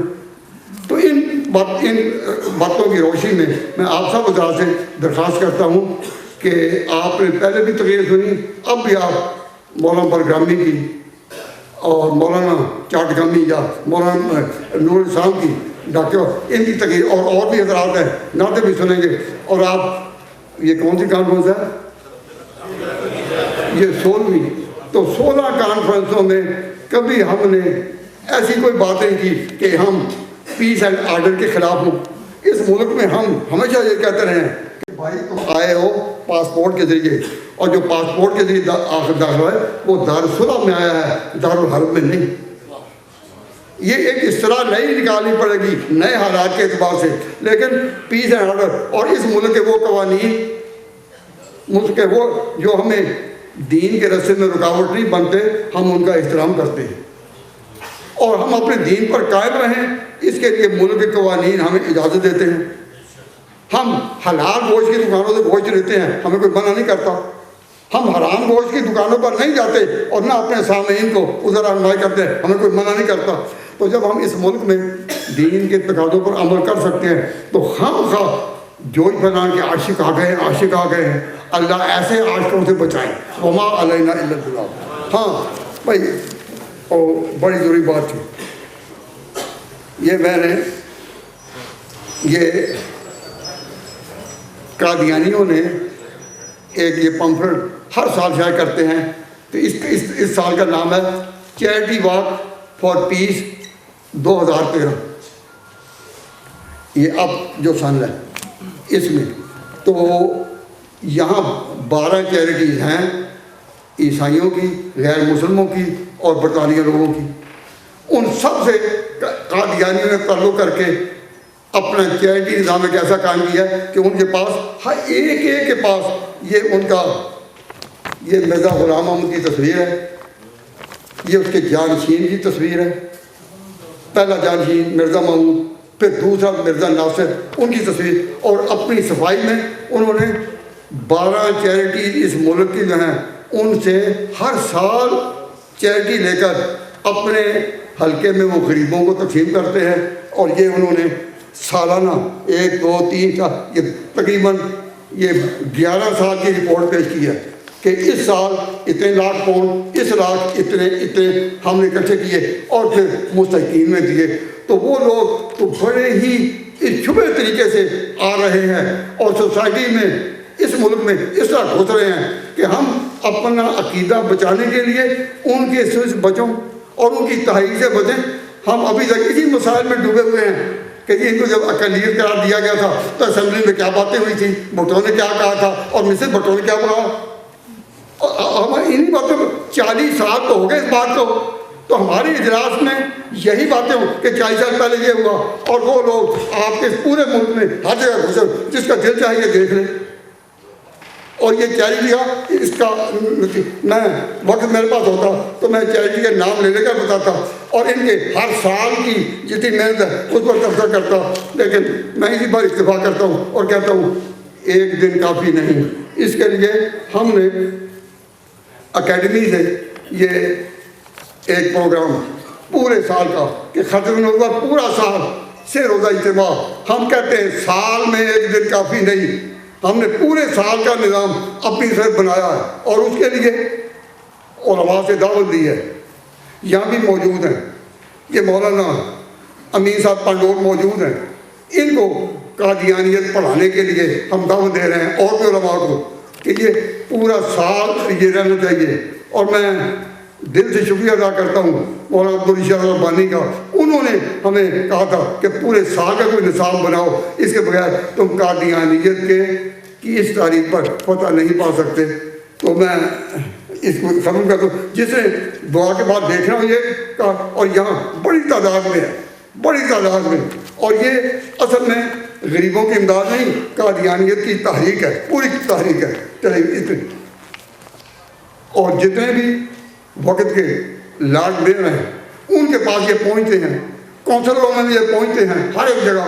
Speaker 2: تو ان باتوں کی روشنی میں آپ سب حضرات سے درخواست کرتا ہوں کہ آپ نے پہلے بھی تقریر سنی، اب بھی آپ مولانا برگرامی کی اور مولانا چاٹگامی یا مولانا نور اسلام کی ڈاکٹر ان کی تقریر اور بھی حضرات ہیں نعتیں بھی سنیں گے. اور آپ یہ کون سی کانفرنس ہے؟ یہ 16ویں. تو 16 کانفرنسوں میں کبھی ہم نے ایسی کوئی بات نہیں کی کہ ہم پیس اینڈ آرڈر کے خلاف ہوں. اس ملک میں ہم ہمیشہ یہ کہتے رہے ہیں کہ بھائی تم آئے ہو پاسپورٹ کے ذریعے، اور جو پاسپورٹ کے ذریعے آخر داخلہ ہے وہ دارالصلح میں آیا ہے، دارالحرب میں نہیں. یہ ایک اصطلاح نئی نکالنی پڑے گی نئے حالات کے اعتبار سے. لیکن پیس اینڈ آرڈر اور اس ملک کے وہ قوانین، ملک کے وہ جو ہمیں دین کے راستے میں رکاوٹ نہیں بنتے، ہم ان کا احترام کرتے ہیں اور ہم اپنے دین پر قائم رہیں. اس کے لیے ملک کے قوانین ہمیں اجازت دیتے ہیں. ہم حلال گوشت کی دکانوں سے گوشت لیتے ہیں، ہمیں کوئی منع نہیں کرتا. ہم حرام گوشت کی دکانوں پر نہیں جاتے اور نہ اپنے سامعین کو ادھر رہنمائی کرتے ہیں، ہمیں کوئی منع نہیں کرتا. تو جب ہم اس ملک میں دین کے تقاضوں پر عمل کر سکتے ہیں تو ہم خواہ جوش بنان کے عاشق آ گئے ہیں. اللہ ایسے عاشقوں سے بچائیں. وما علینا الا البلاغ. ہاں بھائی، بڑی ضروری بات تھی یہ. میں نے یہ قادیانیوں نے ایک یہ پمفلٹ ہر سال شائع کرتے ہیں. تو اس سال کا نام ہے چیریٹی واک فار پیس 2013. یہ اب جو سن ہے اس میں تو یہاں 12 چیریٹیز ہیں، عیسائیوں کی، غیر مسلموں کی اور برطانیہ لوگوں کی. ان سب سے قادیانیوں نے تعلق کر کے اپنا چیریٹی نظام ایک ایسا قائم کیا ہے کہ ان کے پاس ہر ایک کے پاس یہ ان کا یہ مرزا غلام احمد کی تصویر ہے، یہ اس کے جانشین کی تصویر ہے. پہلا جانشین مرزا محمود، پھر دوسرا مرزا ناصر، ان کی تصویر. اور اپنی صفائی میں انہوں نے 12 چیریٹی اس ملک کی جو ہیں ان سے ہر سال چیریٹی لے کر اپنے حلقے میں وہ غریبوں کو تقسیم کرتے ہیں. اور یہ انہوں نے سالانہ 1 2 3 یہ تقریباً یہ 11 سال کی رپورٹ پیش کی ہے کہ اس سال اتنے لاکھ پاؤنڈ، اس لاکھ اتنے ہم نے اکٹھے کیے اور پھر مستحقین میں دیے. تو وہ لوگ تو بڑے ہی اس چھپے طریقے سے آ رہے ہیں اور سوسائٹی میں اس ملک میں اس طرح گھس رہے ہیں کہ ہم اپنا عقیدہ بچانے کے لیے ان کے سے بچوں اور ان کی تحریک سے بچیں. ہم ابھی تک اسی مسائل میں ڈوبے ہوئے ہیں کہ ان کو جب اقلیت قرار دیا گیا تھا تو اسمبلی میں کیا باتیں ہوئی تھیں، بھٹو نے کیا کہا تھا اور مسز بھٹو نے کیا کہا. ہم انہی باتوں کو 40 سال تو ہو گئے اس بات کو. تو ہماری اجلاس میں یہی باتیں ہوں کہ 40 سال پہلے یہ ہوا اور وہ لوگ آپ کے پورے ملک میں ہر جگہ گھسے، جس کا دل چاہیے دیکھ لیں. اور یہ چیریٹی کا اس کا میں وقت میرے پاس ہوتا تو میں چیریٹی کے نام لے کر بتاتا اور ان کے ہر سال کی جتنی محنت ہے اس پر تبصرہ کرتا. لیکن میں اسی پر اکتفا کرتا ہوں اور کہتا ہوں ایک دن کافی نہیں. اس کے لیے ہم نے اکیڈمی سے یہ ایک پروگرام پورے سال کا کہ ختم ہوگا پورا سال سے روزہ اجتماع. ہم کہتے ہیں سال میں ایک دن کافی نہیں. ہم نے پورے سال کا نظام اپنی طرف بنایا ہے اور اس کے لیے علماء سے دعوت دی ہے. یہاں بھی موجود ہیں، یہ مولانا امین صاحب پنڈور موجود ہیں. ان کو قادیانیت پڑھانے کے لیے ہم دعوت دے رہے ہیں اور بھی علماء کو کہ یہ پورا سال یہ رہنا چاہیے. اور میں دل سے شکریہ ادا کرتا ہوں مولانا عبدالرشید ربانی کا. انہوں نے ہمیں کہا تھا کہ پورے سال کا کوئی نصاب بناؤ، اس کے بغیر تم قادیانیت کی اس تاریخ پر فتح نہیں پا سکتے. تو میں اس کو ختم کرتا ہوں. جسے دعا کے بعد دیکھ رہا ہوں یہ کہا، اور یہاں بڑی تعداد میں ہے، بڑی تعداد میں. اور یہ اصل میں غریبوں کی امداد نہیں، قادیانیت کی تحریک ہے، پوری تحریک ہے. چلے اتنے اور جتنے بھی وقت کے لاڈ دے رہے ہیں ان کے پاس یہ پہنچتے ہیں، کونسلوں میں بھی یہ پہنچتے ہیں، ہر ایک جگہ.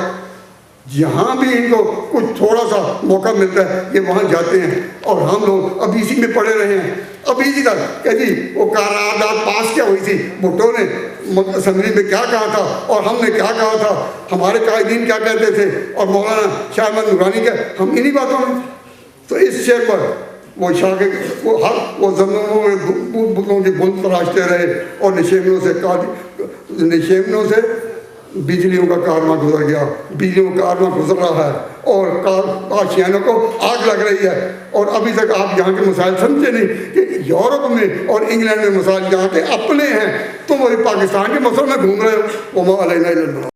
Speaker 2: جہاں بھی ان کو کچھ تھوڑا سا موقع ملتا ہے یہ وہاں جاتے ہیں، اور ہم لوگ اب اسی میں پڑے رہے ہیں. اب اسی طرح کہ جی وہ قرارداد پاس کیا ہوئی تھی، بھٹو نے اسمبلی میں کیا کہا تھا اور ہم نے کیا کہا تھا، ہمارے قائدین کیا کہتے تھے اور مولانا شاہ احمد نورانی کیا، ہم انہی باتوں میں. تو اس شعر پر وہ شاہ وہ ہر وہ زمینوں میں بتوں کے بل تراشتے رہے، اور نشیمنوں سے بجلیوں کا کارواں گزر گیا، بجلیوں کا کارواں گزر رہا ہے، اور کاشیانوں کو آگ لگ رہی ہے. اور ابھی تک آپ یہاں کے مسائل سمجھے نہیں کہ یورپ میں اور انگلینڈ میں مسائل یہاں کے اپنے ہیں، تم وہی پاکستان کے مسئلے میں گھوم رہے ہو. وما علینا الا البلاغ.